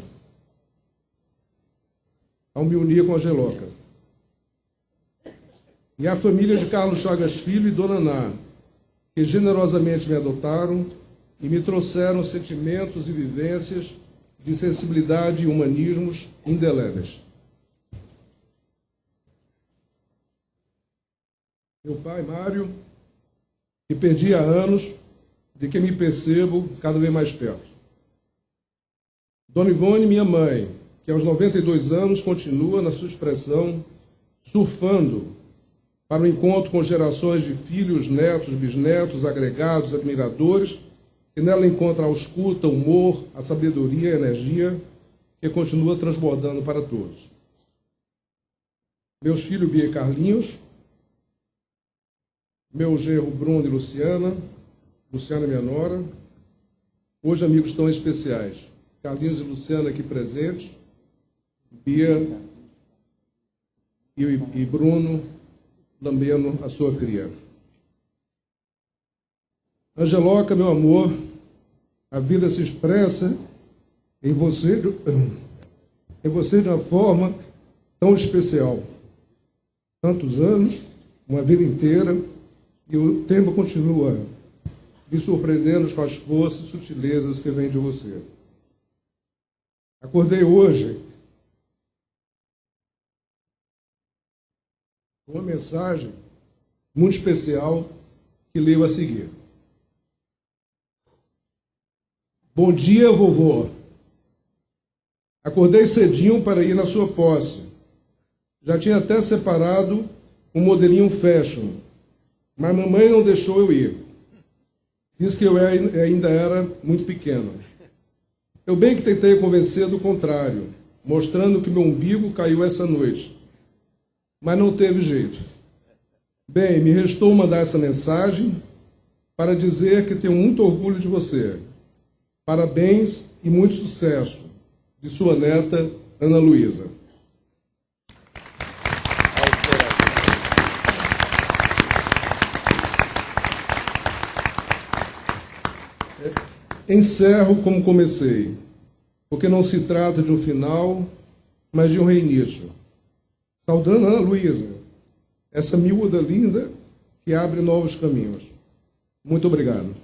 ao me unir com a Angeloca. E a família de Carlos Chagas Filho e Dona Ná, que generosamente me adotaram e me trouxeram sentimentos e vivências de sensibilidade e humanismos indeléveis. Meu pai, Mário, que perdi há anos, de quem me percebo cada vez mais perto. Dona Ivone, minha mãe, que aos 92 anos continua na sua expressão, surfando para o encontro com gerações de filhos, netos, bisnetos, agregados, admiradores, que nela encontra a escuta, o humor, a sabedoria e a energia que continua transbordando para todos. Meus filhos Bia e Carlinhos, meu genro Bruno e Luciana, Luciana minha nora, hoje amigos tão especiais, Carlinhos e Luciana aqui presentes, Bia e Bruno lambendo a sua cria. Angeloca, meu amor, a vida se expressa em você de uma forma tão especial. Tantos anos, uma vida inteira, e o tempo continua me surpreendendo com as forças e sutilezas que vêm de você. Acordei hoje com uma mensagem muito especial que leio a seguir. Bom dia, vovô. Acordei cedinho para ir na sua posse. Já tinha até separado um modelinho fashion, mas mamãe não deixou eu ir. Disse que eu ainda era muito pequeno. Eu bem que tentei convencer do contrário, mostrando que meu umbigo caiu essa noite. Mas não teve jeito. Bem, me restou mandar essa mensagem para dizer que tenho muito orgulho de você. Parabéns e muito sucesso. De sua neta, Ana Luísa. Encerro como comecei, porque não se trata de um final, mas de um reinício. Saudando Ana Luísa, essa miúda linda que abre novos caminhos. Muito obrigado.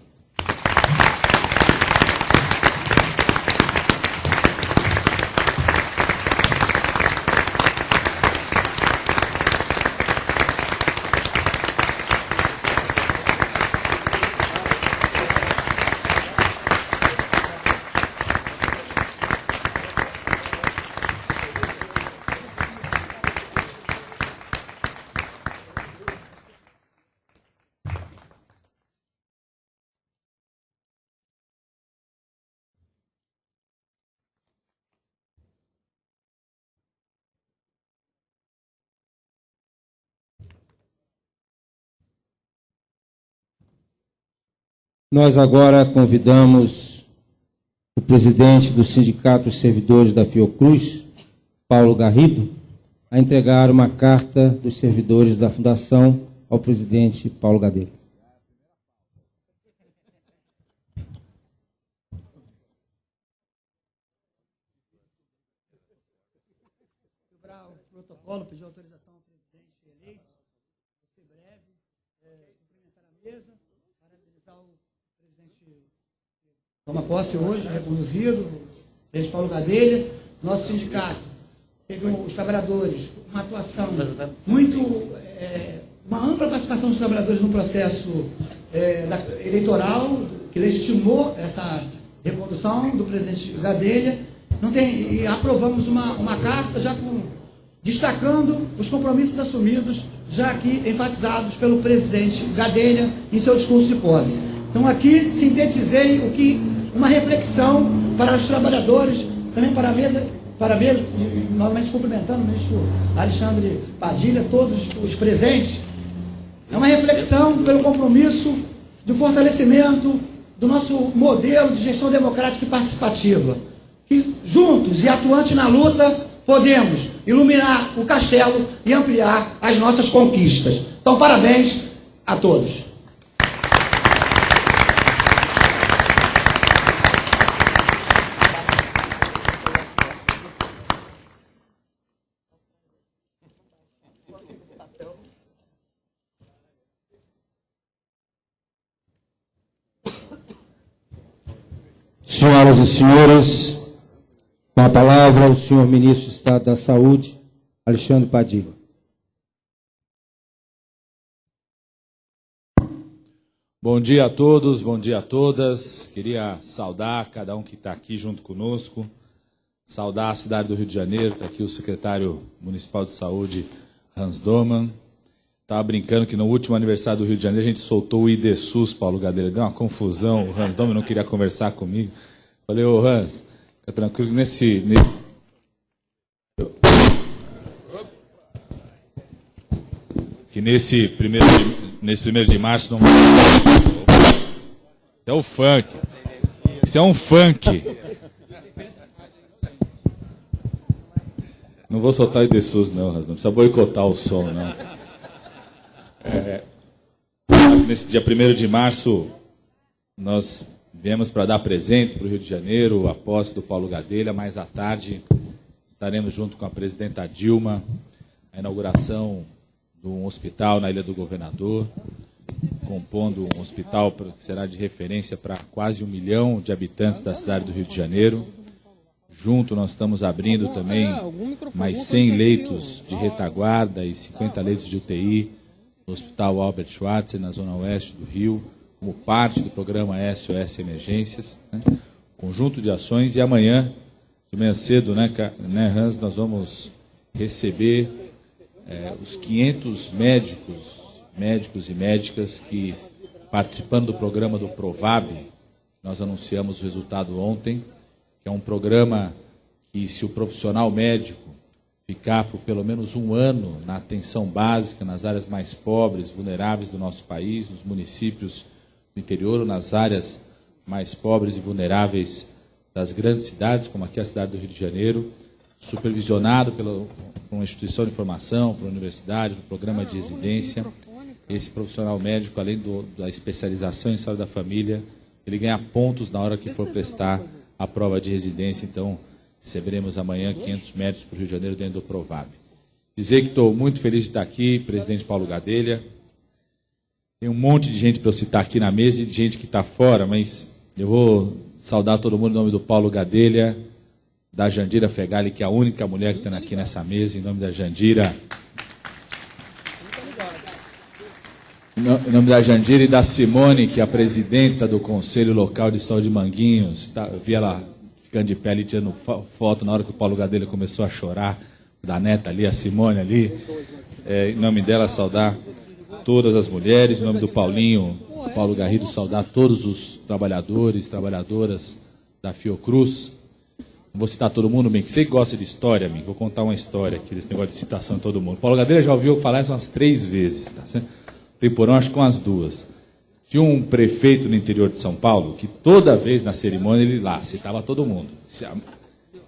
Nós agora convidamos o presidente do Sindicato dos Servidores da Fiocruz, Paulo Garrido, a entregar uma carta dos servidores da Fundação ao presidente Paulo Gadelha. O protocolo pediu autorização ao presidente eleito, vou ser breve, cumprimentar a mesa, parabenizar o presidente que toma posse hoje, reconduzido, o presidente Paulo Gadelha. Nosso sindicato teve os trabalhadores, uma atuação muito, uma ampla participação dos trabalhadores no processo eleitoral, que legitimou essa recondução do presidente Gadelha. E aprovamos uma carta já destacando os compromissos assumidos, já aqui enfatizados pelo presidente Gadelha em seu discurso de posse. Então aqui sintetizei uma reflexão para os trabalhadores, também para a mesa, novamente cumprimentando o ministro Alexandre Padilha, todos os presentes. É uma reflexão pelo compromisso do fortalecimento do nosso modelo de gestão democrática e participativa, que juntos e atuantes na luta podemos iluminar o castelo e ampliar as nossas conquistas. Então, parabéns a todos. Senhoras e senhores, com a palavra o senhor ministro do Estado da Saúde, Alexandre Padilha. Bom dia a todos, bom dia a todas. Queria saudar cada um que está aqui junto conosco, saudar a cidade do Rio de Janeiro, está aqui o secretário municipal de saúde, Hans Doman. Estava brincando que no último aniversário do Rio de Janeiro a gente soltou o IDSUS, Paulo Gadelha, deu uma confusão, o Hans Doman não queria conversar comigo. Falei, ô Hans, fica tranquilo, que nesse primeiro de março não... Isso é o funk. Isso é um funk. Não vou soltar o IDSUS não, Hans, não precisa boicotar o som, não. Nesse dia 1º de março, nós viemos para dar presentes para o Rio de Janeiro, a posse do Paulo Gadelha. Mais à tarde estaremos junto com a presidenta Dilma, a inauguração de um hospital na Ilha do Governador, compondo um hospital que será de referência para quase 1 milhão de habitantes da cidade do Rio de Janeiro. Junto nós estamos abrindo também mais 100 leitos de retaguarda e 50 leitos de UTI no Hospital Albert Schweitzer, na zona oeste do Rio, como parte do programa SOS Emergências, né? Conjunto de ações. E amanhã, de manhã cedo, né, Hans, nós vamos receber os 500 médicos e médicas que, participando do programa do Provab, nós anunciamos o resultado ontem, que é um programa que, se o profissional médico ficar por pelo menos um ano na atenção básica, nas áreas mais pobres, vulneráveis do nosso país, nos municípios do interior, ou nas áreas mais pobres e vulneráveis das grandes cidades, como aqui a cidade do Rio de Janeiro, supervisionado por uma instituição de formação, pela universidade, no programa de residência. Esse profissional médico, além da especialização em saúde da família, ele ganha pontos na hora que for prestar a prova de residência. Então, receberemos amanhã 500 médicos para o Rio de Janeiro dentro do Provab. Dizer que estou muito feliz de estar aqui, presidente Paulo Gadelha. Tem um monte de gente para eu citar aqui na mesa e de gente que está fora, mas eu vou saudar todo mundo em nome do Paulo Gadelha, da Jandira Fegali, que é a única mulher que está aqui nessa mesa, em nome da Jandira. Em nome da Jandira e da Simone, que é a presidenta do Conselho Local de Saúde de Manguinhos. Eu vi ela ficando de pé ali, tirando foto na hora que o Paulo Gadelha começou a chorar, da neta ali, a Simone ali. Em nome dela, saudar todas as mulheres, em nome do Paulinho, Paulo Garrido, saudar todos os trabalhadores, trabalhadoras da Fiocruz. Não vou citar todo mundo, bem, que você gosta de história, amigo. Vou contar uma história aqui, desse negócio de citação de todo mundo. Paulo Gadelha já ouviu falar isso umas 3 vezes, tá certo? Temporão, acho que umas 2. Tinha um prefeito no interior de São Paulo que toda vez na cerimônia ele lá citava todo mundo.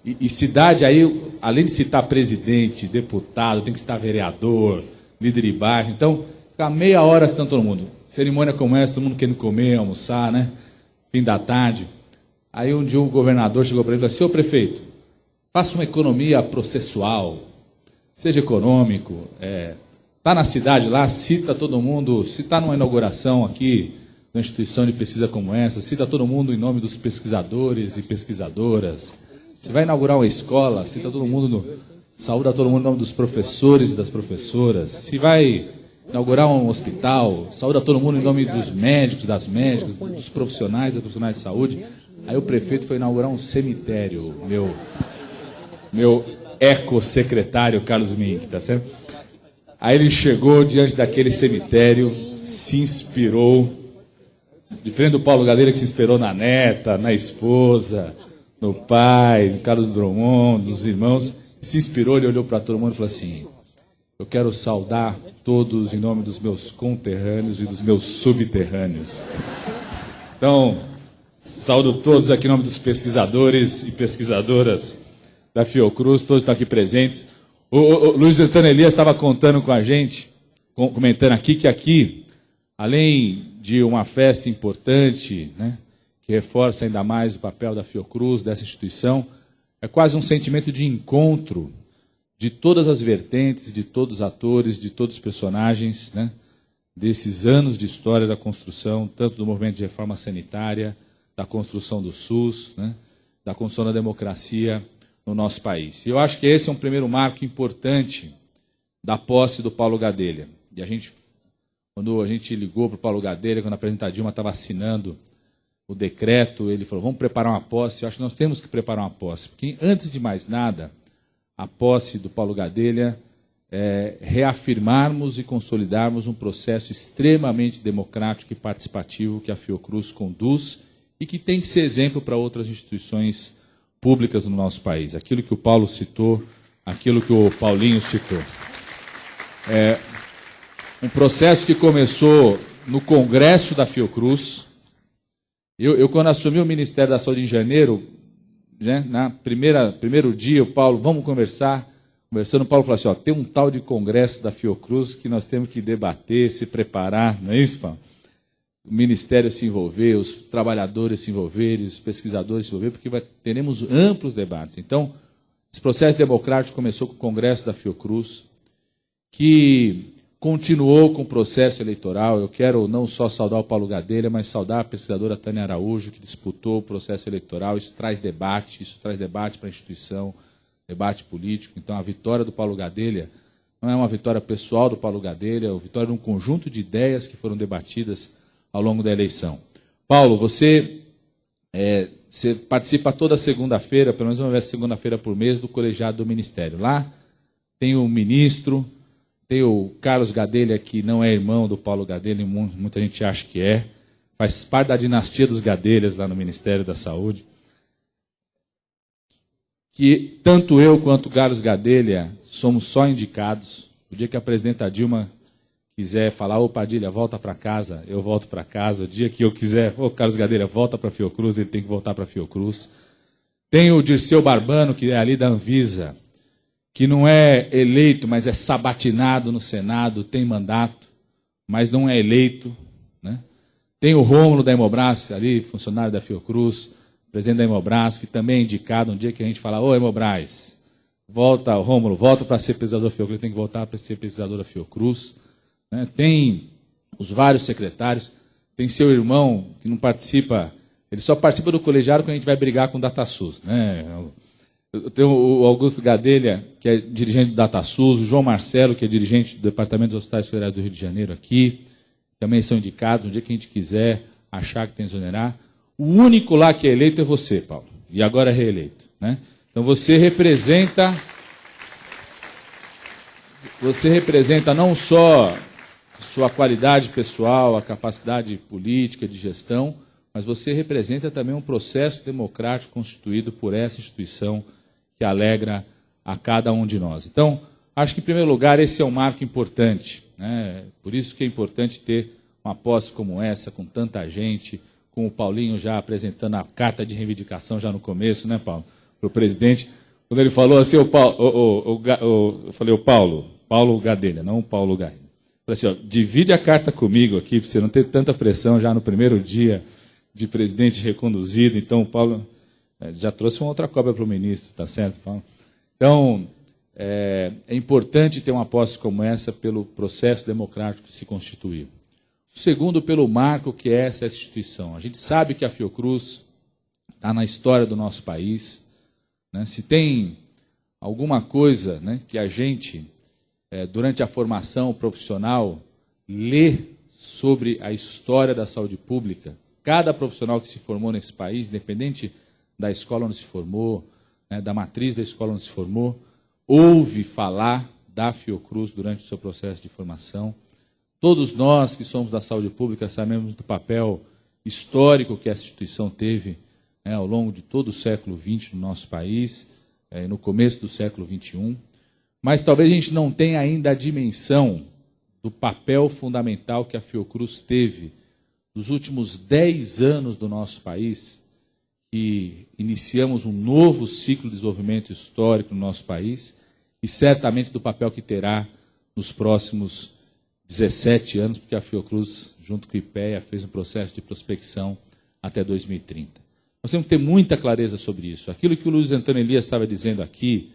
E cidade aí, além de citar presidente, deputado, tem que citar vereador, líder de bairro. Então, ficar meia hora citando todo mundo. Cerimônia como essa, todo mundo querendo comer, almoçar, né? Fim da tarde. Aí um dia o governador chegou para ele e falou: senhor prefeito, faça uma economia processual, seja econômico, está na cidade lá, cita todo mundo, se está numa inauguração aqui, numa instituição de pesquisa como essa, cita todo mundo em nome dos pesquisadores e pesquisadoras. Se vai inaugurar uma escola, cita todo mundo, saúda todo mundo em nome dos professores e das professoras. Se vai inaugurar um hospital, saúda todo mundo em nome dos médicos, das médicas, dos profissionais, das profissionais de saúde. Aí o prefeito foi inaugurar um cemitério, meu eco-secretário Carlos Mink, tá certo? Aí ele chegou diante daquele cemitério, se inspirou, diferente do Paulo Gadelha, que se inspirou na neta, na esposa, no pai, no Carlos Drummond, nos irmãos, se inspirou, ele olhou para todo mundo e falou assim: eu quero saudar todos em nome dos meus conterrâneos e dos meus subterrâneos. Então, saúdo todos aqui em nome dos pesquisadores e pesquisadoras da Fiocruz, todos estão aqui presentes. O Luiz Antônio Elias estava contando com a gente, comentando aqui, que aqui, além de uma festa importante, né, que reforça ainda mais o papel da Fiocruz, dessa instituição, é quase um sentimento de encontro de todas as vertentes, de todos os atores, de todos os personagens, né, desses anos de história da construção, tanto do movimento de reforma sanitária, da construção do SUS, né, da construção da democracia no nosso país. E eu acho que esse é um primeiro marco importante da posse do Paulo Gadelha. E quando a gente ligou para o Paulo Gadelha, quando a presidenta Dilma estava assinando o decreto, ele falou: vamos preparar uma posse. Eu acho que nós temos que preparar uma posse, porque, antes de mais nada, a posse do Paulo Gadelha é reafirmarmos e consolidarmos um processo extremamente democrático e participativo que a Fiocruz conduz e que tem que ser exemplo para outras instituições públicas no nosso país. Aquilo que o Paulo citou, aquilo que o Paulinho citou. Um processo que começou no Congresso da Fiocruz. Eu quando assumi o Ministério da Saúde em janeiro, né, primeiro dia, o Paulo, vamos conversar. Conversando, o Paulo falou assim: tem um tal de Congresso da Fiocruz que nós temos que debater, se preparar, não é isso, Paulo? O Ministério se envolver, os trabalhadores se envolverem, os pesquisadores se envolverem, porque teremos amplos debates. Então, esse processo democrático começou com o Congresso da Fiocruz, que continuou com o processo eleitoral. Eu quero não só saudar o Paulo Gadelha, mas saudar a pesquisadora Tânia Araújo, que disputou o processo eleitoral. Isso traz debate para a instituição, debate político. Então, a vitória do Paulo Gadelha não é uma vitória pessoal do Paulo Gadelha, é uma vitória de um conjunto de ideias que foram debatidas ao longo da eleição. Paulo, você participa toda segunda-feira, pelo menos uma vez segunda-feira por mês, do colegiado do Ministério. Lá tem o ministro, tem o Carlos Gadelha, que não é irmão do Paulo Gadelha, muita gente acha que é, faz parte da dinastia dos Gadelhas lá no Ministério da Saúde. que tanto eu quanto o Carlos Gadelha somos só indicados. O dia que a presidenta Dilma quiser falar, ô Padilha, volta para casa, eu volto para casa. O dia que eu quiser, ô Carlos Gadelha, volta para a Fiocruz, ele tem que voltar para a Fiocruz. Tem o Dirceu Barbano, que é ali da Anvisa, que não é eleito, mas é sabatinado no Senado, tem mandato, mas não é eleito, né? Tem o Rômulo da Hemobras, ali, funcionário da Fiocruz, presidente da Hemobras, que também é indicado um dia que a gente fala, ô Hemobras, volta, Rômulo, volta para ser pesquisador da Fiocruz, tem que voltar para ser pesquisador da Fiocruz. Né? Tem os vários secretários, tem seu irmão que não participa, ele só participa do colegiado quando a gente vai brigar com o DataSUS. Né? Eu tenho o Augusto Gadelha, que é dirigente do DataSUS, o João Marcelo, que é dirigente do Departamento dos Hospitais Federais do Rio de Janeiro aqui, também são indicados, um dia que a gente quiser achar que tem que exonerar. O único lá que é eleito é você, Paulo, e agora é reeleito. Né? Então você representa não só sua qualidade pessoal, a capacidade política de gestão, mas você representa também um processo democrático constituído por essa instituição que alegra a cada um de nós. Então, acho que, em primeiro lugar, esse é um marco importante. Né? Por isso que é importante ter uma posse como essa, com tanta gente, com o Paulinho já apresentando a carta de reivindicação já no começo, né, Paulo? Para o presidente. Quando ele falou assim, eu falei, o Paulo Gadelha, não o Paulo Gadelha. Falei assim, ó, divide a carta comigo aqui, para você não ter tanta pressão já no primeiro dia de presidente reconduzido. Então, o Paulo já trouxe uma outra cópia para o ministro, tá certo, Paulo? Então, é importante ter uma posse como essa pelo processo democrático que se constituiu. O segundo, pelo marco que é essa instituição. A gente sabe que a Fiocruz está na história do nosso país. Né? Se tem alguma coisa, né, que a gente, durante a formação profissional, lê sobre a história da saúde pública, cada profissional que se formou nesse país, independente da escola onde se formou, né, da matriz da escola onde se formou, ouve falar da Fiocruz durante o seu processo de formação. Todos nós que somos da saúde pública sabemos do papel histórico que essa instituição teve, né, ao longo de todo o século XX no nosso país, no começo do século XXI. Mas talvez a gente não tenha ainda a dimensão do papel fundamental que a Fiocruz teve nos últimos 10 anos do nosso país, que iniciamos um novo ciclo de desenvolvimento histórico no nosso país, e certamente do papel que terá nos próximos 17 anos, porque a Fiocruz, junto com o IPEA, fez um processo de prospecção até 2030. Nós temos que ter muita clareza sobre isso. Aquilo que o Luiz Antônio Elias estava dizendo aqui,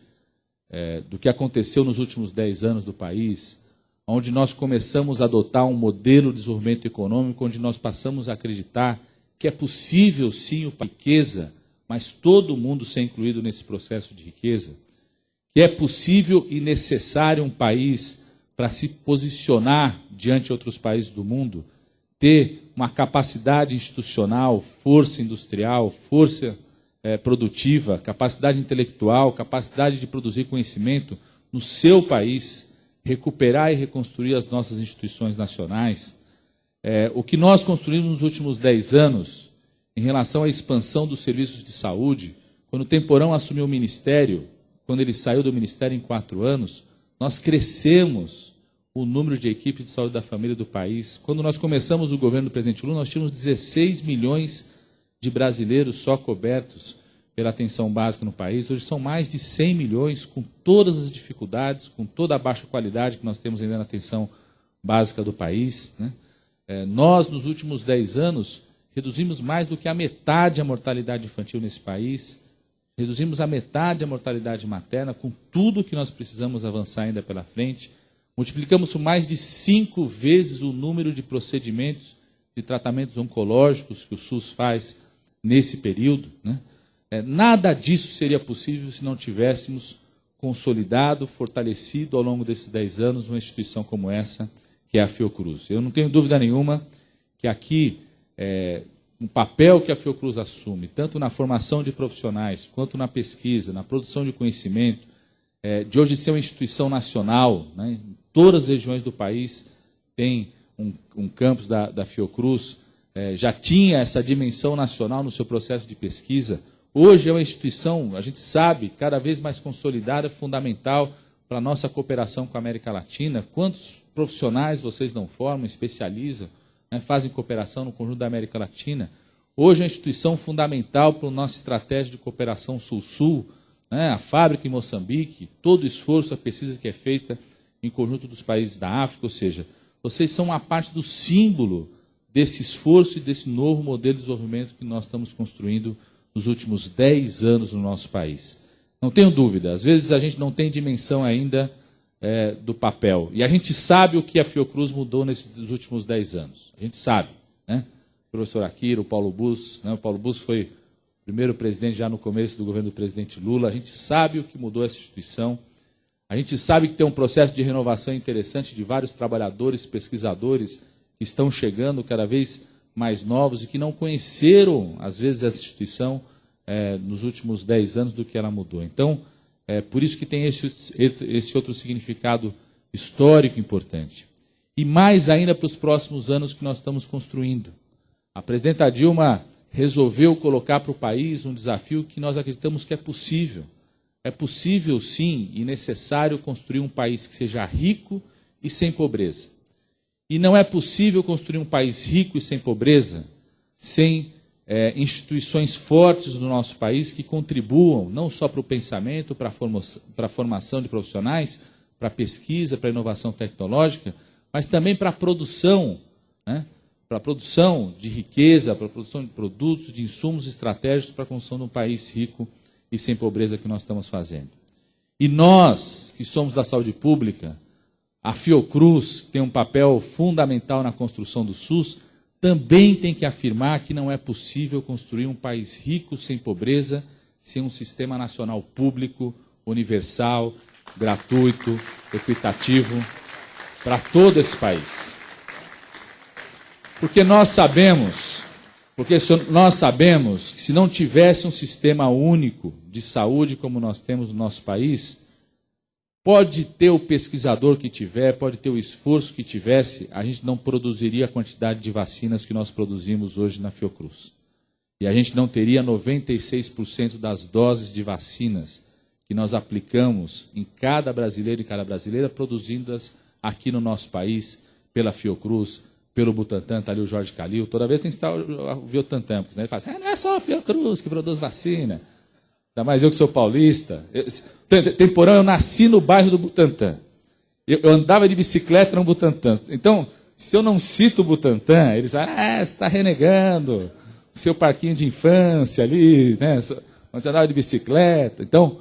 do que aconteceu nos últimos 10 anos do país, onde nós começamos a adotar um modelo de desenvolvimento econômico, onde nós passamos a acreditar que é possível, sim, a riqueza, mas todo mundo ser incluído nesse processo de riqueza, que é possível e necessário um país, para se posicionar diante de outros países do mundo, ter uma capacidade institucional, força industrial, força produtiva, capacidade intelectual, capacidade de produzir conhecimento no seu país, recuperar e reconstruir as nossas instituições nacionais. O que nós construímos nos últimos 10 anos, em relação à expansão dos serviços de saúde, quando o Temporão assumiu o ministério, quando ele saiu do ministério em 4 anos, nós crescemos o número de equipes de saúde da família do país. Quando nós começamos o governo do presidente Lula, nós tínhamos 16 milhões de brasileiros só cobertos pela atenção básica no país. Hoje são mais de 100 milhões, com todas as dificuldades, com toda a baixa qualidade que nós temos ainda na atenção básica do país. Né? Nós, nos últimos 10 anos, reduzimos mais do que a metade a mortalidade infantil nesse país, reduzimos a metade a mortalidade materna, com tudo que nós precisamos avançar ainda pela frente. Multiplicamos por mais de 5 vezes o número de procedimentos de tratamentos oncológicos que o SUS faz nesse período. Né? Nada disso seria possível se não tivéssemos consolidado, fortalecido ao longo desses 10 anos uma instituição como essa, que é a Fiocruz. Eu não tenho dúvida nenhuma que aqui, o papel que a Fiocruz assume, tanto na formação de profissionais, quanto na pesquisa, na produção de conhecimento, de hoje ser uma instituição nacional, né? Todas as regiões do país têm um campus da Fiocruz, já tinha essa dimensão nacional no seu processo de pesquisa. Hoje é uma instituição, a gente sabe, cada vez mais consolidada, fundamental para a nossa cooperação com a América Latina. Quantos profissionais vocês não formam, especializam, né, fazem cooperação no conjunto da América Latina? Hoje é uma instituição fundamental para a nossa estratégia de cooperação Sul-Sul, né, a fábrica em Moçambique, todo o esforço, a pesquisa que é feita em conjunto dos países da África, ou seja, vocês são uma parte do símbolo desse esforço e desse novo modelo de desenvolvimento que nós estamos construindo nos últimos 10 anos no nosso país. Não tenho dúvida, às vezes a gente não tem dimensão ainda do papel. E a gente sabe o que a Fiocruz mudou nesses últimos 10 anos. A gente sabe, né? O professor Akira, o Paulo Buss, né? O Paulo Buss foi o primeiro presidente já no começo do governo do presidente Lula. A gente sabe o que mudou essa instituição. A gente sabe que tem um processo de renovação interessante de vários trabalhadores, pesquisadores que estão chegando cada vez mais novos e que não conheceram, às vezes, essa instituição nos últimos 10 anos do que ela mudou. Então, por isso que tem esse outro significado histórico importante. E mais ainda para os próximos anos que nós estamos construindo. A presidenta Dilma resolveu colocar para o país um desafio que nós acreditamos que é possível. É possível, sim, e necessário construir um país que seja rico e sem pobreza. E não é possível construir um país rico e sem pobreza sem instituições fortes no nosso país que contribuam não só para o pensamento, para a formação de profissionais, para a pesquisa, para a inovação tecnológica, mas também para a produção, né? Para a produção de riqueza, para a produção de produtos, de insumos estratégicos para a construção de um país rico e sem pobreza que nós estamos fazendo. E nós, que somos da saúde pública, a Fiocruz tem um papel fundamental na construção do SUS, também tem que afirmar que não é possível construir um país rico sem pobreza, sem um sistema nacional público, universal, gratuito, equitativo, para todo esse país. Porque nós sabemos que se não tivesse um sistema único de saúde como nós temos no nosso país, pode ter o pesquisador que tiver, pode ter o esforço que tivesse, a gente não produziria a quantidade de vacinas que nós produzimos hoje na Fiocruz. E a gente não teria 96% das doses de vacinas que nós aplicamos em cada brasileiro e cada brasileira, produzidas aqui no nosso país, pela Fiocruz, pelo Butantan. Está ali o Jorge Calil, toda vez tem que estar o Butantan, porque senão ele fala assim, não é só a Fiocruz que produz vacina. Ainda mais eu que sou paulista. Temporão, eu nasci no bairro do Butantã. Eu andava de bicicleta no Butantã. Então, se eu não cito o Butantã, eles falam, você está renegando o seu parquinho de infância ali, né? Onde você andava de bicicleta. Então,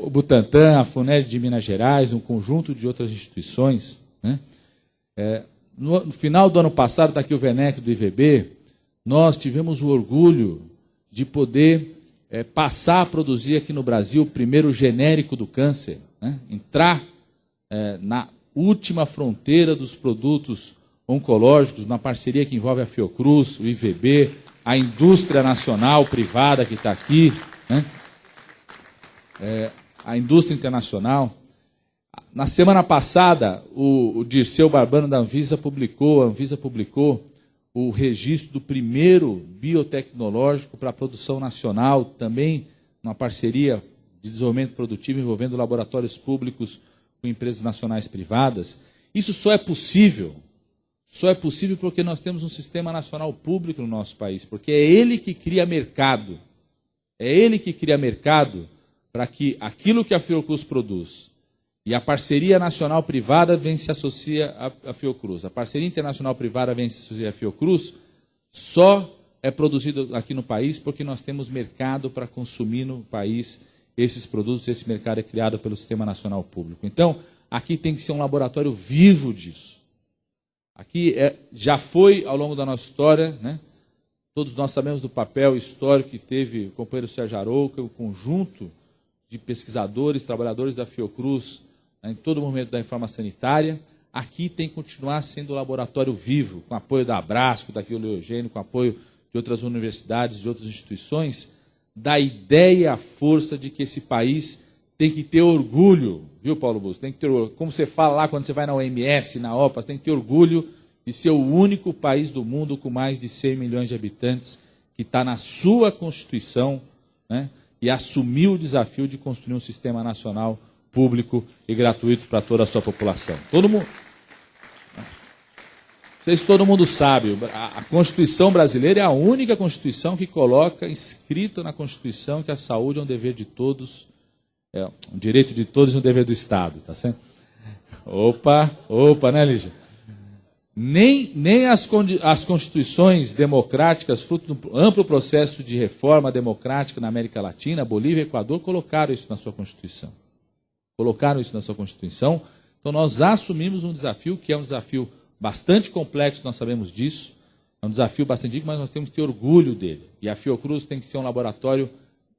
o Butantã, a FUNED de Minas Gerais, um conjunto de outras instituições, né? No final do ano passado, está aqui o Werneck do IVB, nós tivemos o orgulho de poder passar a produzir aqui no Brasil o primeiro genérico do câncer, né? Entrar na última fronteira dos produtos oncológicos, na parceria que envolve a Fiocruz, o IVB, a indústria nacional privada que está aqui, né? A indústria internacional. Na semana passada, o Dirceu Barbano da Anvisa publicou o registro do primeiro biotecnológico para a produção nacional, também uma parceria de desenvolvimento produtivo envolvendo laboratórios públicos com empresas nacionais privadas. Isso só é possível porque nós temos um sistema nacional público no nosso país, porque é ele que cria mercado. É ele que cria mercado para que aquilo que a Fiocruz produz e a parceria nacional privada vem se associa à Fiocruz. A parceria internacional privada vem se associar à Fiocruz, só é produzido aqui no país porque nós temos mercado para consumir no país esses produtos. Esse mercado é criado pelo Sistema Nacional Público. Então, aqui tem que ser um laboratório vivo disso. Aqui já foi, ao longo da nossa história, né? Todos nós sabemos do papel histórico que teve o companheiro Sérgio Arouca, o conjunto de pesquisadores, trabalhadores da Fiocruz, em todo o momento da reforma sanitária. Aqui tem que continuar sendo um laboratório vivo, com apoio da Abrasco, da Eugênio, com apoio de outras universidades, de outras instituições, da ideia e a força de que esse país tem que ter orgulho, viu, Paulo Buss? Tem que ter orgulho. Como você fala lá quando você vai na OMS, na OPAS, tem que ter orgulho de ser o único país do mundo com mais de 100 milhões de habitantes que está na sua Constituição né, e assumiu o desafio de construir um sistema nacional público e gratuito para toda a sua população. Todo mundo... Não sei se todo mundo sabe, a Constituição brasileira é a única Constituição que coloca escrito na Constituição que a saúde é um dever de todos, é um direito de todos e um dever do Estado, tá certo? Opa, né, Lígia? Nem as constituições democráticas, fruto do amplo processo de reforma democrática na América Latina, Bolívia e Equador, colocaram isso na sua Constituição. Então nós assumimos um desafio que é um desafio bastante complexo, nós sabemos disso, é um desafio bastante digno, mas nós temos que ter orgulho dele. E a Fiocruz tem que ser um laboratório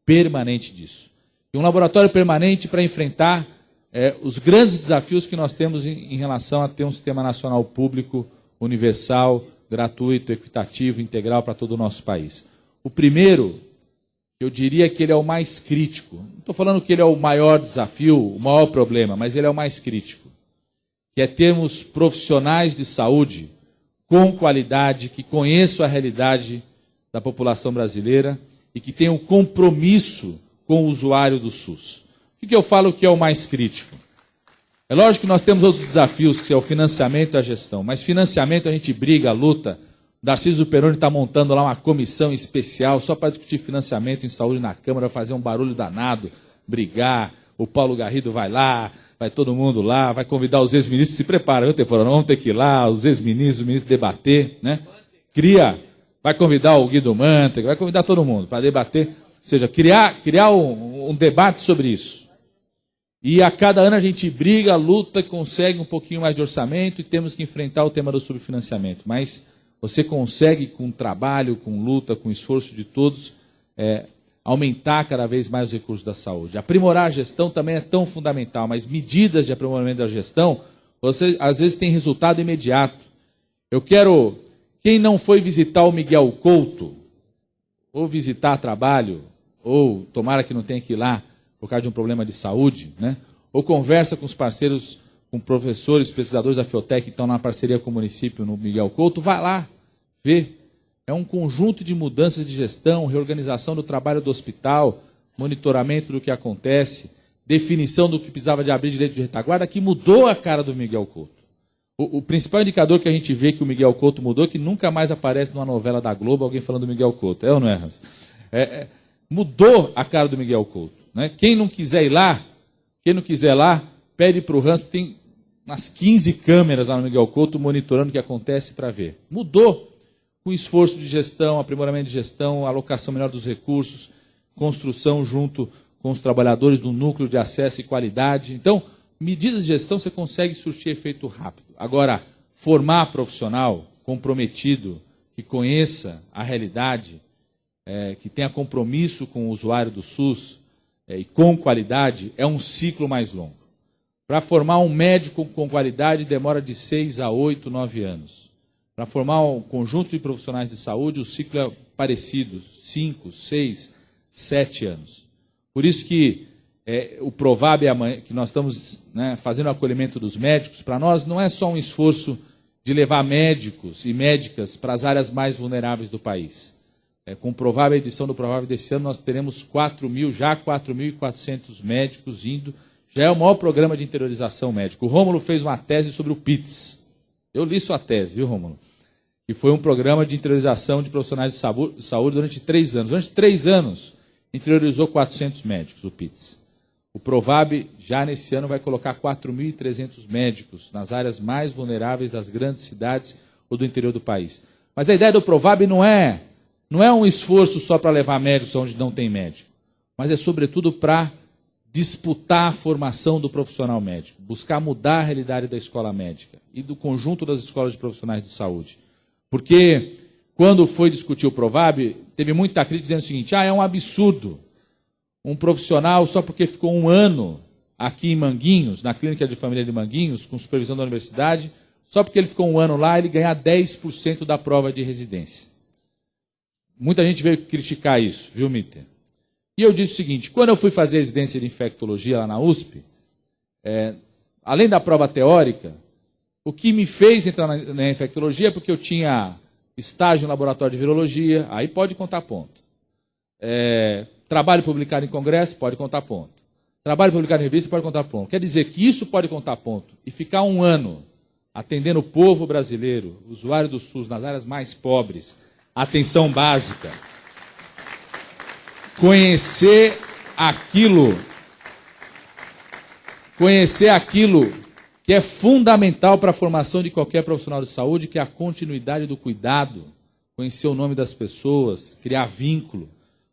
permanente disso. E um laboratório permanente para enfrentar os grandes desafios que nós temos em relação a ter um sistema nacional público, universal, gratuito, equitativo, integral para todo o nosso país. O primeiro, eu diria que ele é o mais crítico. Não estou falando que ele é o maior desafio, o maior problema, mas ele é o mais crítico. Que é termos profissionais de saúde com qualidade, que conheçam a realidade da população brasileira e que tenham compromisso com o usuário do SUS. O que eu falo que é o mais crítico? É lógico que nós temos outros desafios, que é o financiamento e a gestão, mas financiamento a gente briga, luta. O Darcísio Peroni está montando lá uma comissão especial só para discutir financiamento em saúde na Câmara, fazer um barulho danado, brigar. O Paulo Garrido vai lá, vai todo mundo lá, vai convidar os ex-ministros, se prepara, viu, Temporada? Vamos ter que ir lá, os ex-ministros, o ministro debater, né? Vai convidar o Guido Mantega, vai convidar todo mundo para debater, ou seja, criar um debate sobre isso. E a cada ano a gente briga, luta, consegue um pouquinho mais de orçamento e temos que enfrentar o tema do subfinanciamento. Mas você consegue, com trabalho, com luta, com esforço de todos, aumentar cada vez mais os recursos da saúde. Aprimorar a gestão também é tão fundamental, mas medidas de aprimoramento da gestão, você às vezes tem resultado imediato. Quem não foi visitar o Miguel Couto, ou visitar a trabalho, ou tomara que não tenha que ir lá, por causa de um problema de saúde, né? Ou conversa com os parceiros, com professores, pesquisadores da Fiotec que estão na parceria com o município no Miguel Couto, vai lá, vê. É um conjunto de mudanças de gestão, reorganização do trabalho do hospital, monitoramento do que acontece, definição do que precisava de abrir direito de retaguarda, que mudou a cara do Miguel Couto. O principal indicador que a gente vê que o Miguel Couto mudou é que nunca mais aparece numa novela da Globo alguém falando do Miguel Couto. É ou não é, Hans? Mudou a cara do Miguel Couto. Né? Quem não quiser ir lá, pede para o Hans, tem umas 15 câmeras lá no Miguel Couto monitorando o que acontece para ver. Mudou com esforço de gestão, aprimoramento de gestão, alocação melhor dos recursos, construção junto com os trabalhadores do núcleo de acesso e qualidade. Então, medidas de gestão você consegue surtir efeito rápido. Agora, formar profissional comprometido, que conheça a realidade, que tenha compromisso com o usuário do SUS, e com qualidade, é um ciclo mais longo. Para formar um médico com qualidade, demora de 6 a 8, 9 anos. Para formar um conjunto de profissionais de saúde, o ciclo é parecido, 5, 6, 7 anos. Por isso que o Provab, que nós estamos fazendo o acolhimento dos médicos, para nós não é só um esforço de levar médicos e médicas para as áreas mais vulneráveis do país. Com a edição do Provab desse ano, nós teremos 4.400 médicos indo. Já é o maior programa de interiorização médica. O Rômulo fez uma tese sobre o PITS. Eu li sua tese, viu, Rômulo? Que foi um programa de interiorização de profissionais de saúde durante 3 anos. Durante 3 anos, interiorizou 400 médicos, o PITS. O Provab, já nesse ano, vai colocar 4.300 médicos nas áreas mais vulneráveis das grandes cidades ou do interior do país. Mas a ideia do Provab não é um esforço só para levar médicos onde não tem médico, mas é sobretudo para disputar a formação do profissional médico, buscar mudar a realidade da escola médica e do conjunto das escolas de profissionais de saúde. Porque quando foi discutir o Provab, teve muita crítica dizendo o seguinte: é um absurdo um profissional, só porque ficou 1 ano aqui em Manguinhos, na clínica de família de Manguinhos, com supervisão da universidade, só porque ele ficou 1 ano lá, ele ganhar 10% da prova de residência. Muita gente veio criticar isso, viu, Mitter? E eu disse o seguinte: quando eu fui fazer residência de infectologia lá na USP, além da prova teórica, o que me fez entrar na infectologia é porque eu tinha estágio no laboratório de virologia, aí pode contar ponto. Trabalho publicado em congresso, pode contar ponto. Trabalho publicado em revista, pode contar ponto. Quer dizer que isso pode contar ponto. E ficar um ano atendendo o povo brasileiro, usuário do SUS, nas áreas mais pobres, atenção básica, conhecer aquilo que é fundamental para a formação de qualquer profissional de saúde, que é a continuidade do cuidado, conhecer o nome das pessoas, criar vínculo,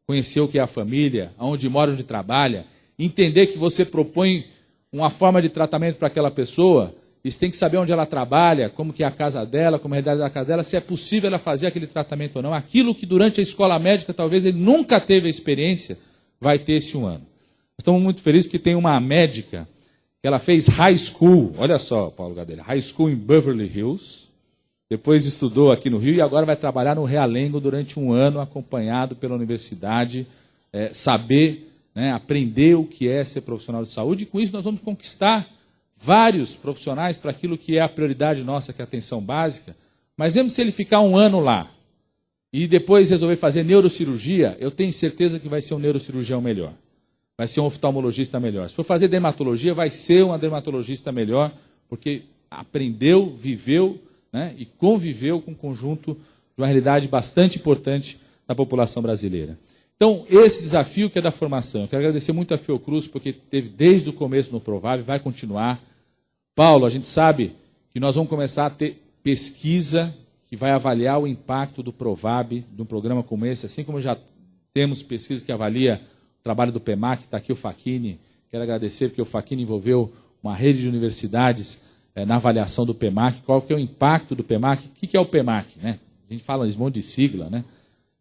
conhecer o que é a família, aonde mora, onde trabalha, entender que você propõe uma forma de tratamento para aquela pessoa, e você tem que saber onde ela trabalha, como que é a casa dela, como é a realidade da casa dela, se é possível ela fazer aquele tratamento ou não. Aquilo que durante a escola médica talvez ele nunca teve a experiência, vai ter esse um ano. Estamos muito felizes porque tem uma médica que ela fez high school, olha só, Paulo Gadelha, high school em Beverly Hills, depois estudou aqui no Rio e agora vai trabalhar no Realengo durante um ano, acompanhado pela universidade, saber, aprender o que é ser profissional de saúde, e com isso nós vamos conquistar vários profissionais para aquilo que é a prioridade nossa, que é a atenção básica, mas mesmo se ele ficar um ano lá e depois resolver fazer neurocirurgia, eu tenho certeza que vai ser um neurocirurgião melhor, vai ser um oftalmologista melhor. Se for fazer dermatologia, vai ser uma dermatologista melhor, porque aprendeu, viveu, e conviveu com um conjunto de uma realidade bastante importante da população brasileira. Então, esse desafio que é da formação, eu quero agradecer muito a Fiocruz, porque teve desde o começo no Provab, vai continuar. Paulo, a gente sabe que nós vamos começar a ter pesquisa que vai avaliar o impacto do Provab, de um programa como esse, assim como já temos pesquisa que avalia o trabalho do PEMAC, está aqui o Facchini, quero agradecer porque o Facchini envolveu uma rede de universidades na avaliação do PEMAC, qual que é o impacto do PEMAC, o que é o PEMAC? A gente fala de um monte de sigla,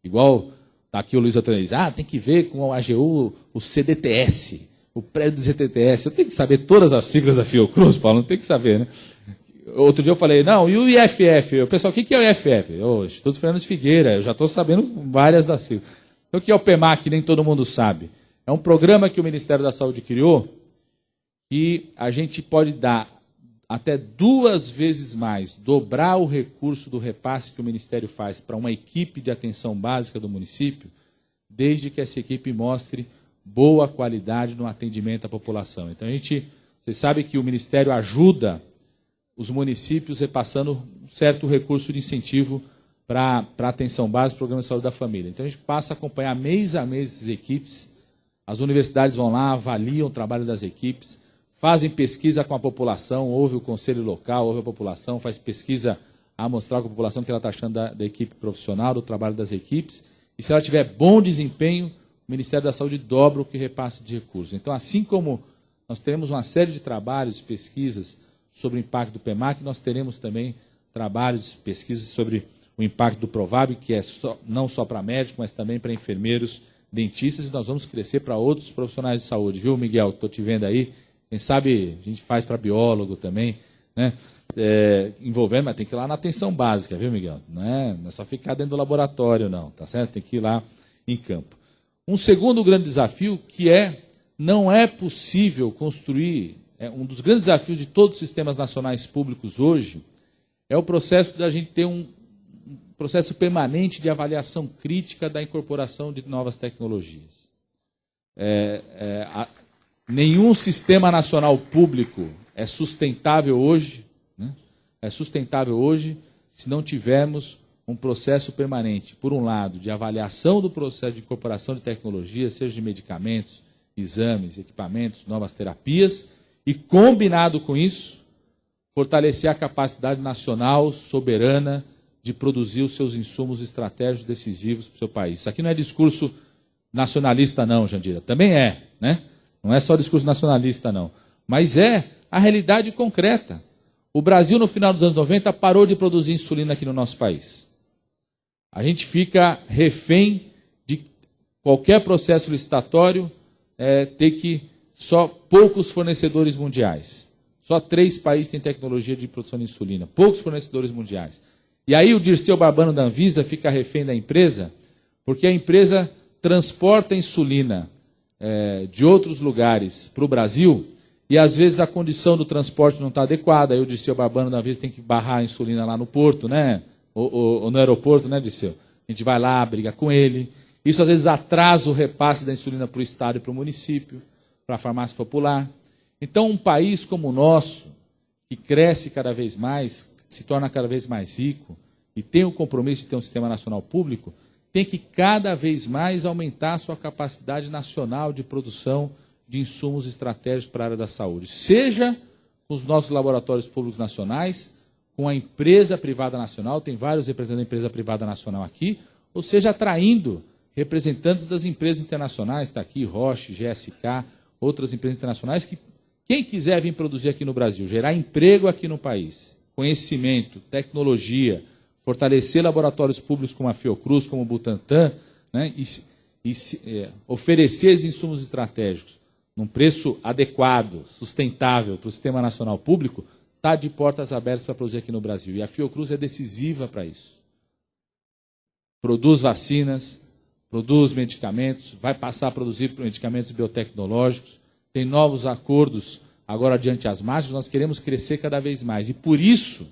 igual está aqui o Luiz Antônio, tem que ver com o AGU, o CDTS, o prédio do CDTS, eu tenho que saber todas as siglas da Fiocruz, Paulo, não tem que saber, Outro dia eu falei, não, e o IFF? O pessoal, o que é o IFF? Instituto Fernando Figueira, eu já estou sabendo várias das siglas. Então, o que é o PEMAC, nem todo mundo sabe. É um programa que o Ministério da Saúde criou e a gente pode dar até 2 vezes mais, dobrar o recurso do repasse que o Ministério faz para uma equipe de atenção básica do município, desde que essa equipe mostre boa qualidade no atendimento à população. Então, vocês sabem que o Ministério ajuda os municípios repassando um certo recurso de incentivo para a atenção básica, programa de saúde da família. Então, a gente passa a acompanhar mês a mês essas equipes, as universidades vão lá, avaliam o trabalho das equipes, fazem pesquisa com a população, ouve o conselho local, ouve a população, faz pesquisa a mostrar com a população o que ela está achando da equipe profissional, do trabalho das equipes, e se ela tiver bom desempenho, o Ministério da Saúde dobra o que repasse de recursos. Então, assim como nós teremos uma série de trabalhos, pesquisas sobre o impacto do PEMAC, nós teremos também trabalhos, pesquisas sobre o impacto do Provab, que é não só para médicos, mas também para enfermeiros, dentistas, e nós vamos crescer para outros profissionais de saúde, viu, Miguel? Estou te vendo aí. Quem sabe a gente faz para biólogo também, envolvendo, mas tem que ir lá na atenção básica, viu, Miguel? Não é só ficar dentro do laboratório, não, tá certo? Tem que ir lá em campo. Um segundo grande desafio que não é possível construir, um dos grandes desafios de todos os sistemas nacionais públicos hoje, é o processo da gente ter um processo permanente de avaliação crítica da incorporação de novas tecnologias. Nenhum sistema nacional público é sustentável hoje, se não tivermos um processo permanente, por um lado, de avaliação do processo de incorporação de tecnologias, seja de medicamentos, exames, equipamentos, novas terapias, e combinado com isso, fortalecer a capacidade nacional, soberana, de produzir os seus insumos estratégicos decisivos para o seu país. Isso aqui não é discurso nacionalista não, Jandira, também não é só discurso nacionalista não, mas é a realidade concreta. O Brasil, no final dos anos 90, parou de produzir insulina aqui no nosso país. A gente fica refém de qualquer processo licitatório, ter que só poucos fornecedores mundiais. Só 3 países têm tecnologia de produção de insulina, poucos fornecedores mundiais. E aí o Dirceu Barbano da Anvisa fica refém da empresa, porque a empresa transporta insulina de outros lugares para o Brasil, e às vezes a condição do transporte não está adequada, aí o Dirceu Barbano da Anvisa tem que barrar a insulina lá no porto, ou no aeroporto, Dirceu? A gente vai lá, briga com ele, Isso às vezes atrasa o repasse da insulina para o Estado e para o município, para a farmácia popular. Então, um país como o nosso, que cresce cada vez mais, se torna cada vez mais rico e tem o compromisso de ter um sistema nacional público, tem que cada vez mais aumentar a sua capacidade nacional de produção de insumos estratégicos para a área da saúde. Seja com os nossos laboratórios públicos nacionais, com a empresa privada nacional, tem vários representantes da empresa privada nacional aqui, ou seja, atraindo representantes das empresas internacionais, está aqui Roche, GSK, outras empresas internacionais, que quem quiser vir produzir aqui no Brasil, gerar emprego aqui no país, conhecimento, tecnologia, fortalecer laboratórios públicos como a Fiocruz, como o Butantan, né, oferecer os insumos estratégicos num preço adequado, sustentável para o Sistema Nacional Público, está de portas abertas para produzir aqui no Brasil. E a Fiocruz é decisiva para isso. Produz vacinas, produz medicamentos, vai passar a produzir medicamentos biotecnológicos, tem novos acordos agora diante as margens, nós queremos crescer cada vez mais. E por isso,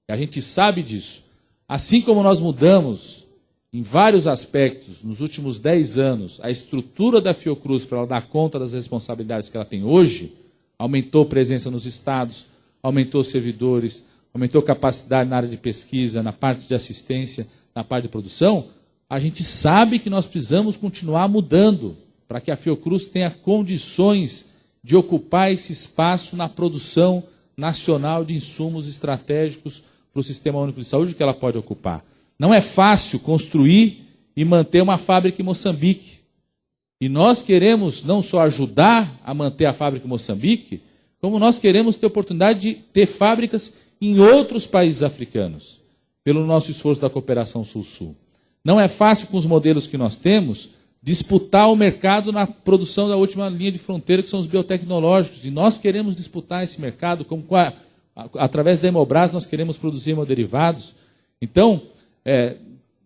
a gente sabe disso, assim como nós mudamos em vários aspectos, nos últimos 10 anos, a estrutura da Fiocruz para ela dar conta das responsabilidades que ela tem hoje, aumentou presença nos estados, aumentou servidores, aumentou capacidade na área de pesquisa, na parte de assistência, na parte de produção, a gente sabe que nós precisamos continuar mudando para que a Fiocruz tenha condições de ocupar esse espaço na produção nacional de insumos estratégicos para o Sistema Único de Saúde que ela pode ocupar. Não é fácil construir e manter uma fábrica em Moçambique. E nós queremos não só ajudar a manter a fábrica em Moçambique, como nós queremos ter oportunidade de ter fábricas em outros países africanos, pelo nosso esforço da cooperação Sul-Sul. Não é fácil, com os modelos que nós temos, disputar o mercado na produção da última linha de fronteira, que são os biotecnológicos. E nós queremos disputar esse mercado, como através da Hemobras nós queremos produzir hemoderivados. Então,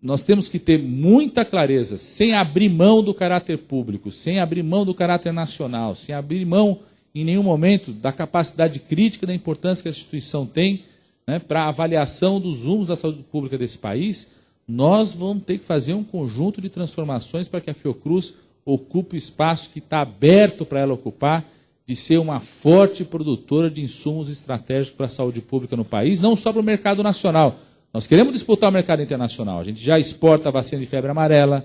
nós temos que ter muita clareza, sem abrir mão do caráter público, sem abrir mão do caráter nacional, sem abrir mão, em nenhum momento, da capacidade crítica, da importância que a instituição tem, né, para a avaliação dos rumos da saúde pública desse país. Nós vamos ter que fazer um conjunto de transformações para que a Fiocruz ocupe o espaço que está aberto para ela ocupar, de ser uma forte produtora de insumos estratégicos para a saúde pública no país, não só para o mercado nacional. Nós queremos disputar o mercado internacional. A gente já exporta a vacina de febre amarela,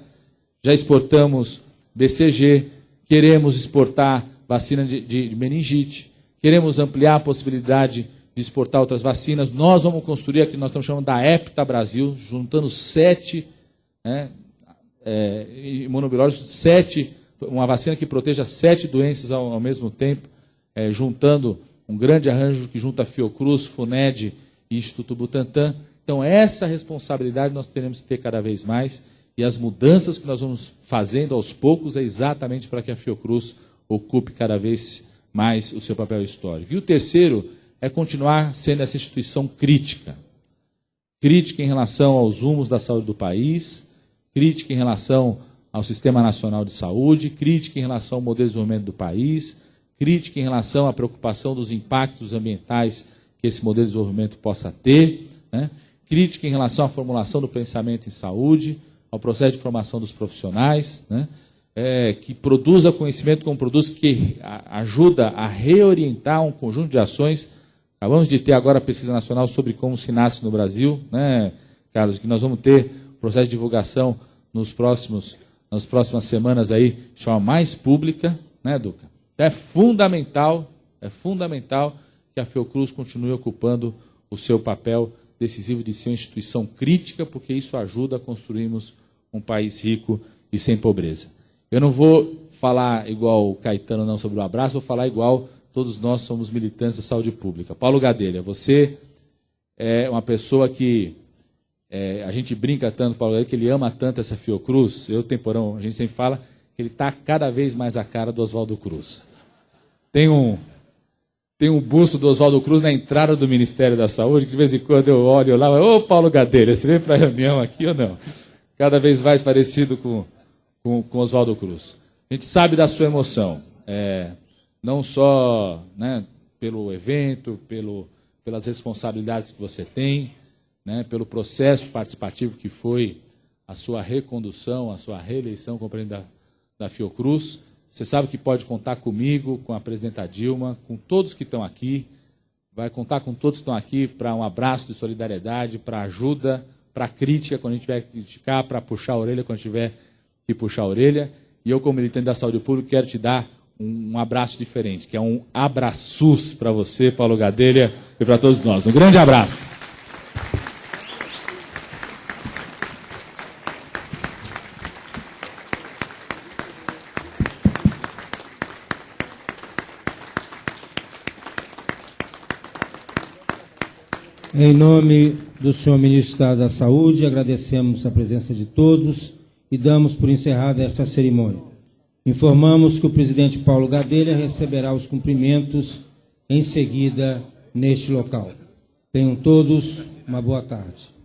já exportamos BCG, queremos exportar vacina de meningite, queremos ampliar a possibilidade de exportar outras vacinas. Nós vamos construir aqui, nós estamos chamando da Hepta Brasil, juntando 7 imunobiológicos, uma vacina que proteja 7 doenças ao mesmo tempo, juntando um grande arranjo que junta a Fiocruz, FUNED e Instituto Butantan. Então, essa responsabilidade nós teremos que ter cada vez mais, e as mudanças que nós vamos fazendo aos poucos é exatamente para que a Fiocruz ocupe cada vez mais o seu papel histórico. E o terceiro é continuar sendo essa instituição crítica. Crítica em relação aos rumos da saúde do país, crítica em relação ao Sistema Nacional de Saúde, crítica em relação ao modelo de desenvolvimento do país, crítica em relação à preocupação dos impactos ambientais que esse modelo de desenvolvimento possa ter, né? Crítica em relação à formulação do pensamento em saúde, ao processo de formação dos profissionais, né? Que produza conhecimento como produz, que ajuda a reorientar um conjunto de ações. Acabamos de ter agora a pesquisa nacional sobre como se nasce no Brasil, né, Carlos, que nós vamos ter processo de divulgação nas próximas semanas aí, de forma mais pública, né, Duca? Então é fundamental que a Fiocruz continue ocupando o seu papel decisivo de ser uma instituição crítica, porque isso ajuda a construirmos um país rico e sem pobreza. Eu não vou falar igual o Caetano não sobre o abraço, vou falar igual todos nós somos militantes da saúde pública. Paulo Gadelha, você é uma pessoa que a gente brinca tanto, Paulo Gadelha, que ele ama tanto essa Fiocruz. Eu, Temporão, a gente sempre fala que ele está cada vez mais a cara do Oswaldo Cruz. Tem um busto do Oswaldo Cruz na entrada do Ministério da Saúde, que de vez em quando eu olho lá, ô Paulo Gadelha, você vem para a reunião aqui ou não? Cada vez mais parecido com Oswaldo Cruz. A gente sabe da sua emoção, não só, né, pelo evento, pelas responsabilidades que você tem, né, pelo processo participativo que foi a sua recondução, a sua reeleição como presidente da Fiocruz. Você sabe que pode contar comigo, com a presidenta Dilma, com todos que estão aqui. Vai contar com todos que estão aqui para um abraço de solidariedade, para ajuda, para crítica quando a gente tiver que criticar, para puxar a orelha quando tiver que puxar a orelha. E eu, como militante da saúde pública, quero te dar um abraço diferente, que é um abraços para você, Paulo Gadelha, e para todos nós. Um grande abraço. Em nome do senhor Ministro do Estado da Saúde, agradecemos a presença de todos e damos por encerrada esta cerimônia. Informamos que o presidente Paulo Gadelha receberá os cumprimentos em seguida neste local. Tenham todos uma boa tarde.